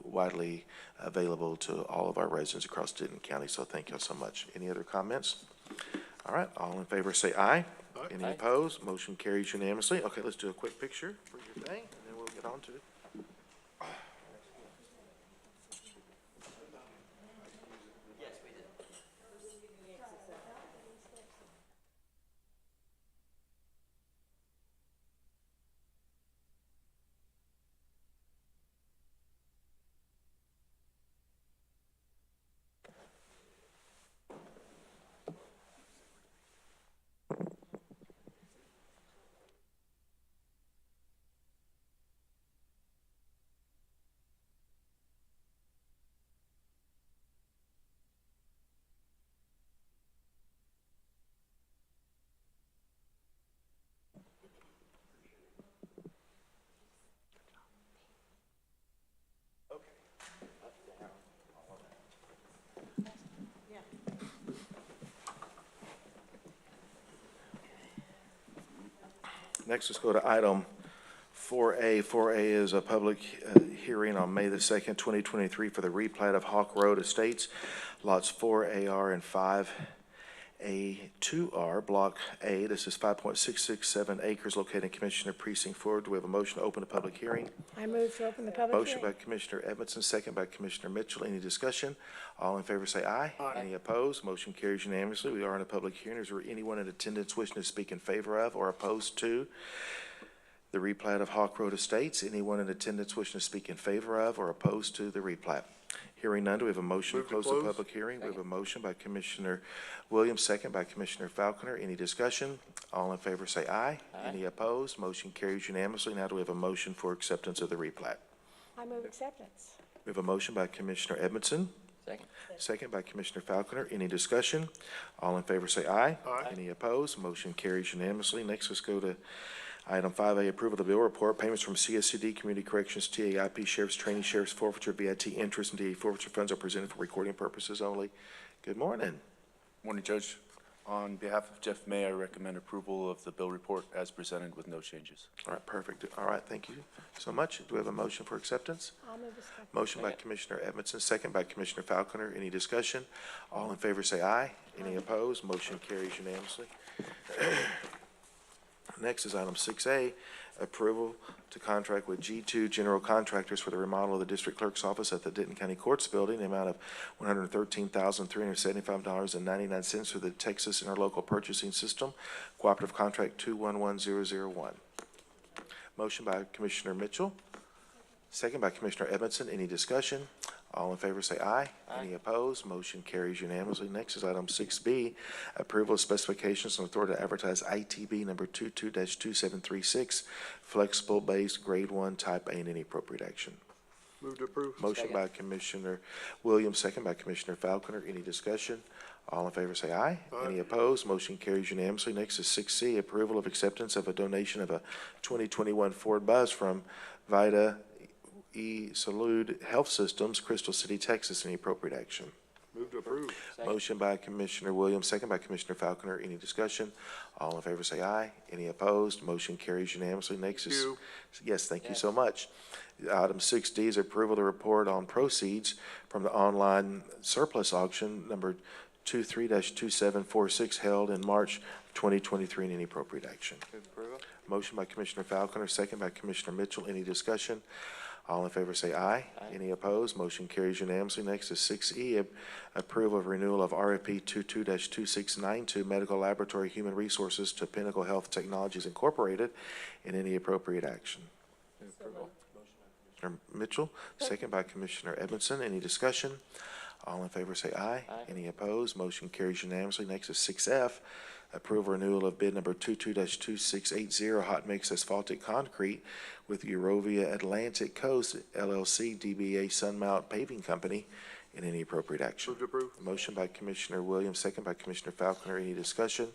widely available to all of our residents across Denton County. So thank y'all so much. Any other comments? All right, all in favor say aye. Aye. Any opposed? Motion carries unanimously. Okay, let's do a quick picture for your thing, and then we'll get on to it. Next, let's go to item 4A. 4A is a public hearing on May the 2nd, 2023 for the replat of Hawk Road Estates, lots 4AR and 5A2R, Block A. This is 5.667 acres located in Commissioner Precinct 4. Do we have a motion to open the public hearing? I move to open the public Motion hearing. by Commissioner Edmondson, second by Commissioner Mitchell. Any discussion? All in favor say aye. Aye. Any opposed? Motion carries unanimously. We are in a public hearing. Is there anyone in attendance wishing to speak in favor of or opposed to the replat of Hawk Road Estates? Anyone in attendance wishing to speak in favor of or opposed to the replat? Hearing none, do we have a motion to Move to close the close. public hearing? We have a motion by Commissioner Williams, second by Commissioner Falconer. Any discussion? All in favor say aye. Any opposed? Motion carries unanimously. Now do we have a motion for acceptance of the replat? I move acceptance. We have a motion by Commissioner Edmondson, Second. second by Commissioner Falconer. Any discussion? All in favor say aye. Aye. Any opposed? Motion carries unanimously. Next, let's go to Item 5A, approval of the bill report, payments from CSCD, Community Corrections, TAIP, Sheriff's Training, Sheriff's Forfeiture, VIT interest, and DA forfeiture funds are presented for recording purposes only. Good morning. Morning, Judge. On behalf of Jeff May, I recommend approval of the bill report as presented with no changes. All right, perfect. All right, thank you so much. Do we have a motion for acceptance? I'll move a second. Motion by Commissioner Edmondson, second by Commissioner Falconer. Any discussion? All in favor say aye. Any opposed? Motion carries unanimously. Next is item 6A, approval to contract with G2 General Contractors for the remodel of the District Clerk's office at the Denton County Courts Building, the amount of $113,375.99 through the Texas Interlocal Purchasing System, Cooperative Contract 211001. Motion by Commissioner Mitchell, second by Commissioner Edmondson. Any discussion? All in favor say aye. Any opposed? Motion carries unanimously. Next is item 6B, approval of specifications and authority to advertise ITB number 22-2736, flexible base grade 1 type A, and any appropriate action. Move to approve. Motion by Commissioner Williams, second by Commissioner Falconer. Any discussion? All in favor say aye. Any opposed? Motion carries unanimously. Next is 6C, approval of acceptance of a donation of a 2021 Ford bus from Vida Salud Health Systems, Crystal City, Texas. Any appropriate action? Move to approve. Motion by Commissioner Williams, second by Commissioner Falconer. Any discussion? All in favor say aye. Any opposed? Motion carries unanimously. Next is, yes, thank you so much. Item 6D is approval to report on proceeds from the online surplus auction number 23-2746 held in March 2023, and any appropriate action. Motion by Commissioner Falconer, second by Commissioner Mitchell. Any discussion? All in favor say aye. Any opposed? Motion carries unanimously. Next is 6E, approval of renewal of RFP 22-2692 Medical Laboratory Human Resources to Pinnacle Health Technologies Incorporated, and any appropriate action. Commissioner Mitchell, second by Commissioner Edmondson. Any discussion? All in favor say aye. Any opposed? Motion carries unanimously. Next is 6F, approval renewal of bid number 22-2680 hot mix asphaltic concrete with Eurovia Atlantic Coast LLC DBA Sunmount Paving Company, and any appropriate action. Move to approve. Motion by Commissioner Williams, second by Commissioner Falconer. Any discussion?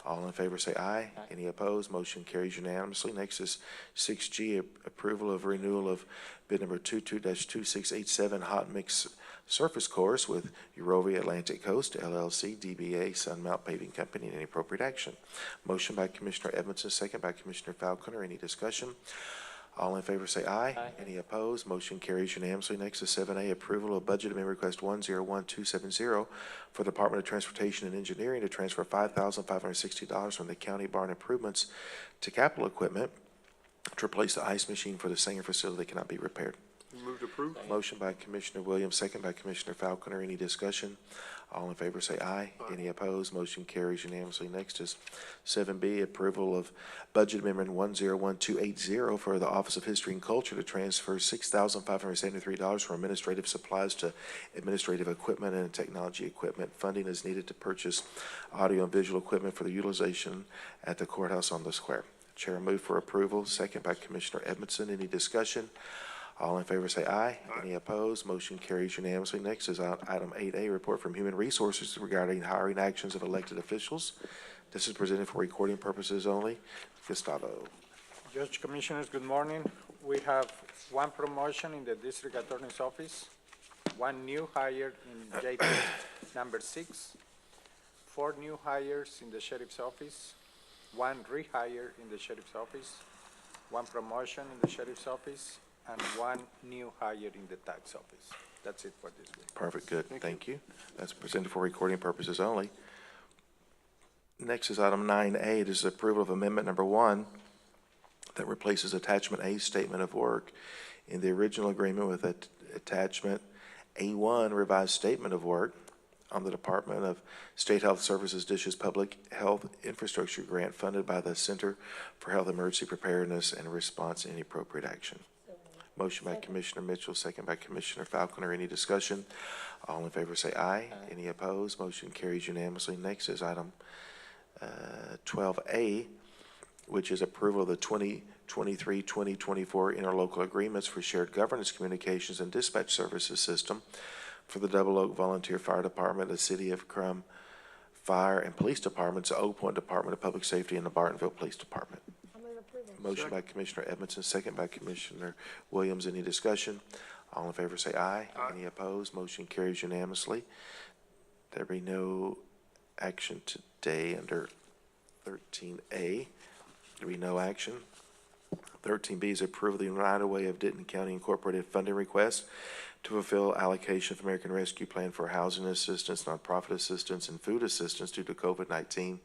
All in favor say aye. Any opposed? Motion carries unanimously. Next is 6G, approval of renewal of bid number 22-2687 hot mix surface course with Eurovia Atlantic Coast LLC DBA Sunmount Paving Company, and any appropriate action. Motion by Commissioner Edmondson, second by Commissioner Falconer. Any discussion? All in favor say aye. Any opposed? Motion carries unanimously. Next is 7A, approval of budget amendment request 101270 for the Department of Transportation and Engineering to transfer $5,560 from the county barn improvements to capital equipment to replace the ice machine for the Sanger facility that cannot be repaired. Move to approve. Motion by Commissioner Williams, second by Commissioner Falconer. Any discussion? All in favor say aye. Any opposed? Motion carries unanimously. Next is 7B, approval of budget amendment 101280 for the Office of History and Culture to transfer $6,573 from administrative supplies to administrative equipment and technology equipment. Funding is needed to purchase audio and visual equipment for the utilization at the courthouse on the square. Chair will move for approval, second by Commissioner Edmondson. Any discussion? All in favor say aye. Any opposed? Motion carries unanimously. Next is item 8A, report from Human Resources regarding hiring actions of elected officials. This is presented for recording purposes only. Gustavo. Judge, Commissioners, good morning. We have one promotion in the District Attorney's Office, one new hire in JP number 6, 4 new hires in the Sheriff's Office, one rehire in the Sheriff's Office, one promotion in the Sheriff's Office, and one new hire in the Tax Office. That's it for this week. Perfect, good, thank you. That's presented for recording purposes only. Next is item 9A. This is approval of amendment number 1 that replaces attachment A statement of work in the original agreement with attachment A1 revised statement of work on the Department of State Health Services DSH's Public Health Infrastructure Grant funded by the Center for Health Emergency Preparedness and Response. Any appropriate action. Motion by Commissioner Mitchell, second by Commissioner Falconer. Any discussion? All in favor say aye. Any opposed? Motion carries unanimously. Next is item 12A, which is approval of the 2023-2024 interlocal agreements for shared governance communications and dispatch services system for the Double Oak Volunteer Fire Department, the City of Crum Fire and Police Departments, the Oak Point Department of Public Safety, and the Bartonville Police Department. I'll move approval. approval. Motion by Commissioner Edmondson, second by Commissioner Williams. Any discussion? All in favor say aye. Any opposed? Motion carries unanimously. There be no action today under 13A. There be no action. 13B is approval of the right-of-way of Denton County Incorporated funding request to fulfill allocation of American Rescue Plan for housing assistance, nonprofit assistance, and food assistance due to COVID-19,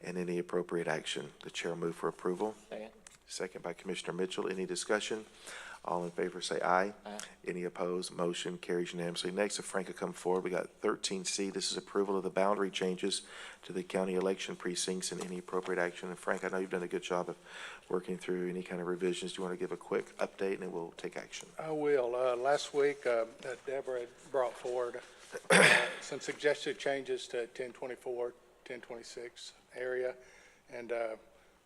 and any appropriate action. The chair will move for approval. Second. Second by Commissioner Mitchell. Any discussion? All in favor say aye. Aye. Any opposed? Motion carries unanimously. Next, if Frank could come forward, we got 13C. This is approval of the boundary changes to the county election precincts and any appropriate action. And Frank, I know you've done a good job of working through any kind of revisions. Do you want to give a quick update, and then we'll take action? I will. Last week, Deborah had brought forward some suggested changes to 1024, 1026 area, and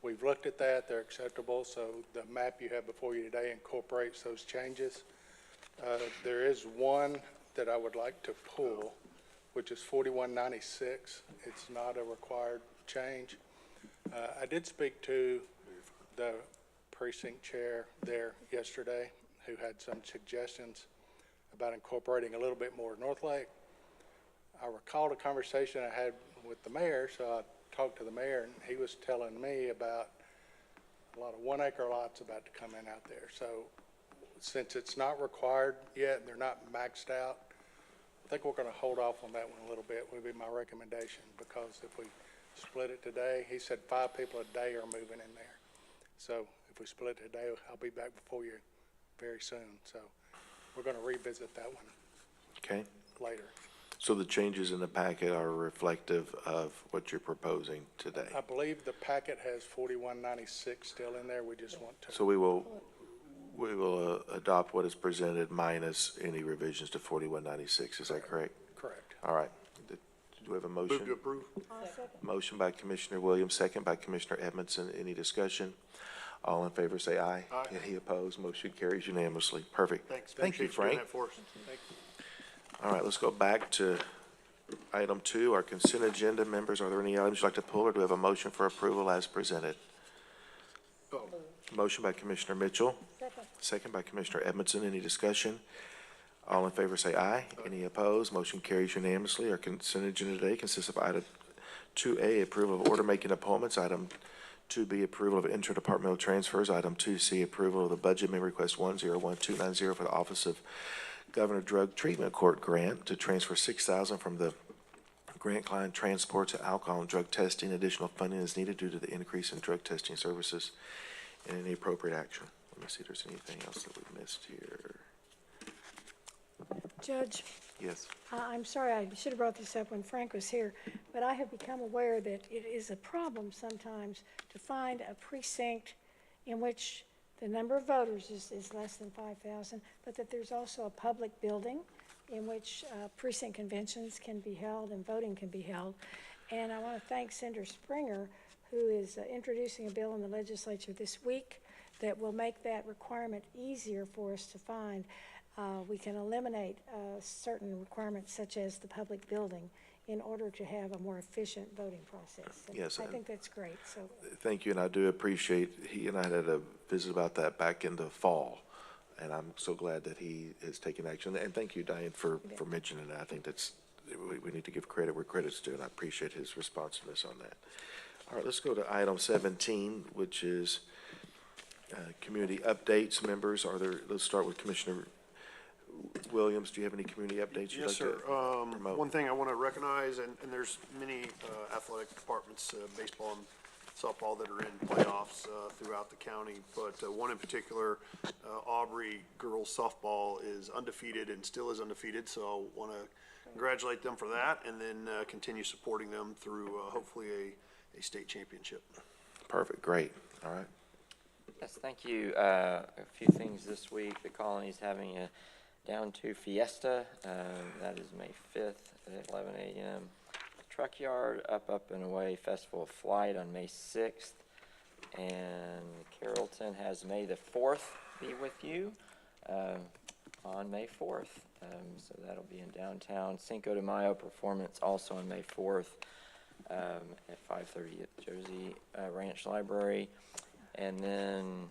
we've looked at that. They're acceptable, so the map you have before you today incorporates those changes. There is one that I would like to pull, which is 4196. It's not a required change. I did speak to the precinct chair there yesterday, who had some suggestions about incorporating a little bit more North Lake. I recalled a conversation I had with the mayor, so I talked to the mayor, and he was telling me about a lot of 1 acre lots about to come in out there. So since it's not required yet, and they're not maxed out, I think we're going to hold off on that one a little bit, would be my recommendation, because if we split it today, he said 5 people a day are moving in there. So if we split it today, I'll be back before you very soon. So we're going to revisit that one Okay. later. So the changes in the packet are reflective of what you're proposing today. I believe the packet has 4196 still in there. We just want to. So we will adopt what is presented minus any revisions to 4196. Is that correct? Correct. All right. Do we have a motion? Move to approve. Motion by Commissioner Williams, second by Commissioner Edmondson. Any discussion? All in favor say aye. Aye. Any opposed? Motion carries unanimously. Perfect. Thanks. Thank you, Appreciate doing Frank. that for us. Thank you. All right, let's go back to item 2, our consent agenda. Members, are there any items you'd like to pull, or do we have a motion for approval as presented? Motion by Commissioner Mitchell. Second by Commissioner Edmondson. Any discussion? All in favor say aye. Any opposed? Motion carries unanimously. Our consent agenda today consists of item 2A, approval of order making appointments. Item 2B, approval of interdepartmental transfers. Item 2C, approval of the budget amendment request 101290 for the Office of Governor Drug Treatment Court grant to transfer $6,000 from the grant client transport to alcohol and drug testing. Additional funding is needed due to the increase in drug testing services and any appropriate action. Let me see if there's anything else that we missed here. Judge, Yes. I'm sorry, I should have brought this up when Frank was here, but I have become aware that it is a problem sometimes to find a precinct in which the number of voters is less than 5,000, but that there's also a public building in which precinct conventions can be held and voting can be held. And I want to thank Senator Springer, who is introducing a bill in the legislature this week that will make that requirement easier for us to find. We can eliminate certain requirements such as the public building in order to have a more efficient voting process. And Yes, I think that's great, so. Thank you, and I do appreciate, he and I had a visit about that back in the fall, and I'm so glad that he has taken action. And thank you, Diane, for mentioning that. I think that's, we need to give credit where credit's due, and I appreciate his responsiveness on that. All right, let's go to item 17, which is community updates. Members, let's start with Commissioner Williams. Do you have any community updates you'd like Yes, sir. to promote? One thing I want to recognize, and there's many athletic departments, baseball and softball, that are in playoffs throughout the county, but one in particular, Aubrey girls softball, is undefeated and still is undefeated, so I want to congratulate them for that, and then continue supporting them through hopefully a state championship. Perfect, great, all right. Yes, thank you. A few things this week. The colony's having a Down to Fiesta. That is May 5th at 11 a.m. Truck Yard, Up and Away Festival of Flight on May 6th. And Carrollton has May the 4th Be With You on May 4th. So that'll be in downtown. Cinco de Mayo performance also on May 4th at 5:30 at Josie Ranch Library. And then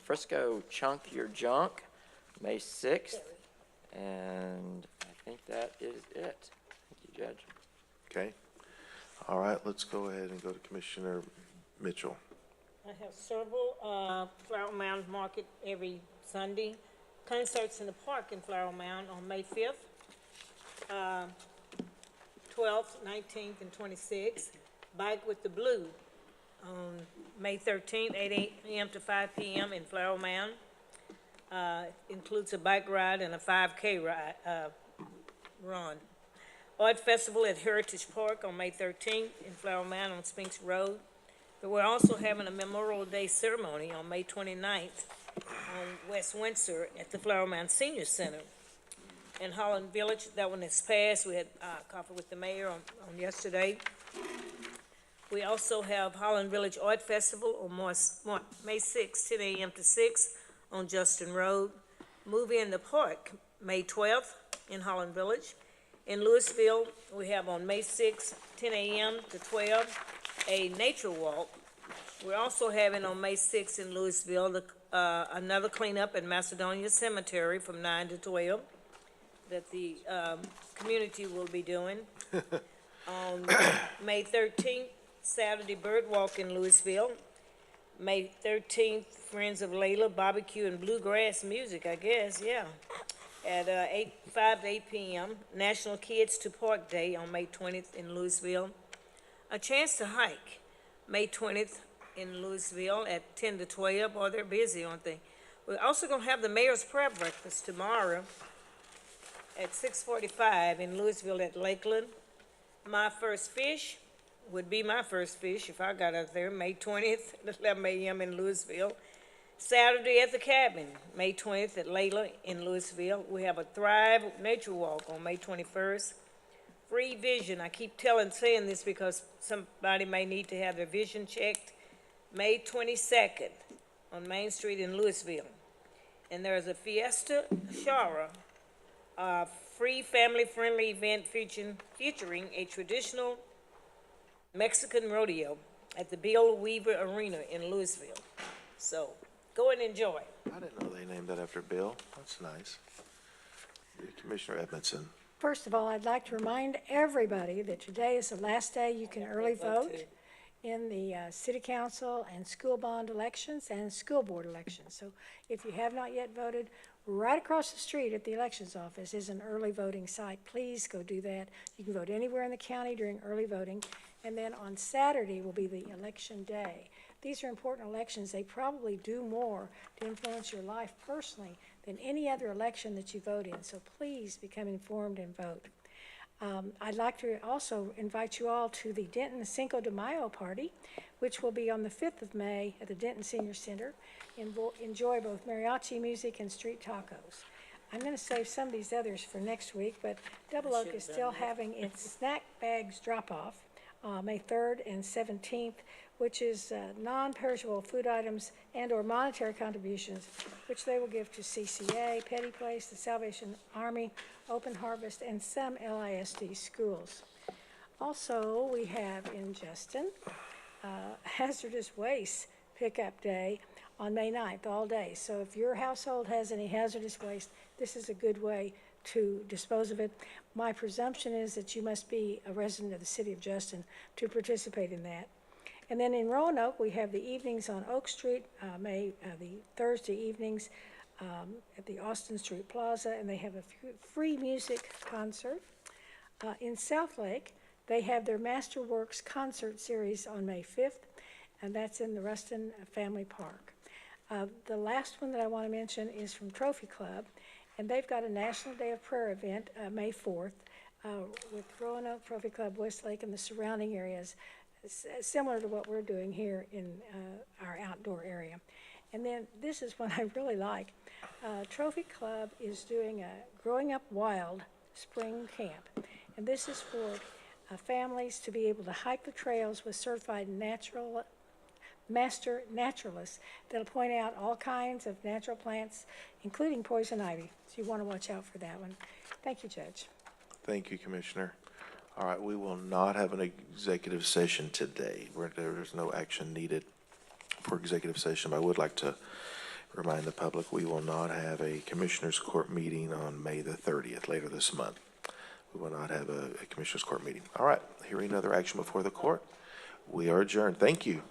Frisco Chunk Your Junk, May 6th. And I think that is it. Thank you, Judge. Okay. All right, let's go ahead and go to Commissioner Mitchell. I have several, Flower Mound Market every Sunday, concerts in the park in Flower Mound on May 5th, 12th, 19th, and 26th. Bike with the Blue on May 13th, 8 a.m. to 5 p.m. in Flower Mound. Includes a bike ride and a 5K run. Art Festival at Heritage Park on May 13th in Flower Mound on Spinks Road. But we're also having a Memorial Day ceremony on May 29th on West Windsor at the Flower Mound Senior Center. In Holland Village, that one is passed. We had coffee with the mayor on yesterday. We also have Holland Village Art Festival on May 6th, 10 a.m. to 6 on Justin Road. Movie in the Park, May 12th in Holland Village. In Louisville, we have on May 6th, 10 a.m. to 12, a nature walk. We're also having on May 6th in Louisville, another cleanup in Macedonia Cemetery from 9 to 12 that the community will be doing. On May 13th, Saturday Bird Walk in Louisville. May 13th, Friends of Layla Barbecue and Bluegrass Music, I guess, yeah. At 5 to 8 p.m. National Kids to Park Day on May 20th in Louisville. A Chance to Hike, May 20th in Louisville at 10 to 12. Oh, they're busy, aren't they? We're also going to have the Mayor's Prayer Breakfast tomorrow at 6:45 in Louisville at Lakeland. My First Fish would be my first fish if I got out there, May 20th at 11 a.m. in Louisville. Saturday at the Cabin, May 20th at Layla in Louisville. We have a Thrive Nature Walk on May 21st. Free vision, I keep saying this because somebody may need to have their vision checked. May 22nd on Main Street in Louisville. And there's a Fiesta Shara, free family-friendly event featuring a traditional Mexican rodeo at the Bill Weaver Arena in Louisville. So, go and enjoy. I didn't know they named that after Bill. That's nice. Commissioner Edmondson. First of all, I'd like to remind everybody that today is the last day you can early vote in the city council and school bond elections and school board elections. So if you have not yet voted, right across the street at the elections office is an early voting site. Please go do that. You can vote anywhere in the county during early voting. And then on Saturday will be the election day. These are important elections. They probably do more to influence your life personally than any other election that you vote in. So please become informed and vote. I'd like to also invite you all to the Denton Cinco de Mayo party, which will be on the 5th of May at the Denton Senior Center. Enjoy both mariachi music and street tacos. I'm going to save some of these others for next week, but Double Oak is still having its snack bags drop-off May 3rd and 17th, which is non-perishable food items and or monetary contributions, which they will give to CCA, Petty Place, the Salvation Army, Open Harvest, and some LISD schools. Also, we have in Justin, hazardous waste pickup day on May 9th, all day. So if your household has any hazardous waste, this is a good way to dispose of it. My presumption is that you must be a resident of the city of Justin to participate in that. And then in Roanoke, we have the evenings on Oak Street, the Thursday evenings at the Austin Street Plaza, and they have a free music concert. In Southlake, they have their Masterworks concert series on May 5th, and that's in the Ruston Family Park. The last one that I want to mention is from Trophy Club, and they've got a National Day of Prayer event May 4th with Roanoke, Trophy Club, Westlake, and the surrounding areas, similar to what we're doing here in our outdoor area. And then this is one I really like. Trophy Club is doing a Growing Up Wild spring camp, and this is for families to be able to hike the trails with certified master naturalists that'll point out all kinds of natural plants, including poison ivy. So you want to watch out for that one. Thank you, Judge. Thank you, Commissioner. All right, we will not have an executive session today. There's no action needed for executive session. But I would like to remind the public, we will not have a Commissioners Court meeting on May the 30th, later this month. We will not have a Commissioners Court meeting. All right, hearing no other action before the court, we are adjourned. Thank you.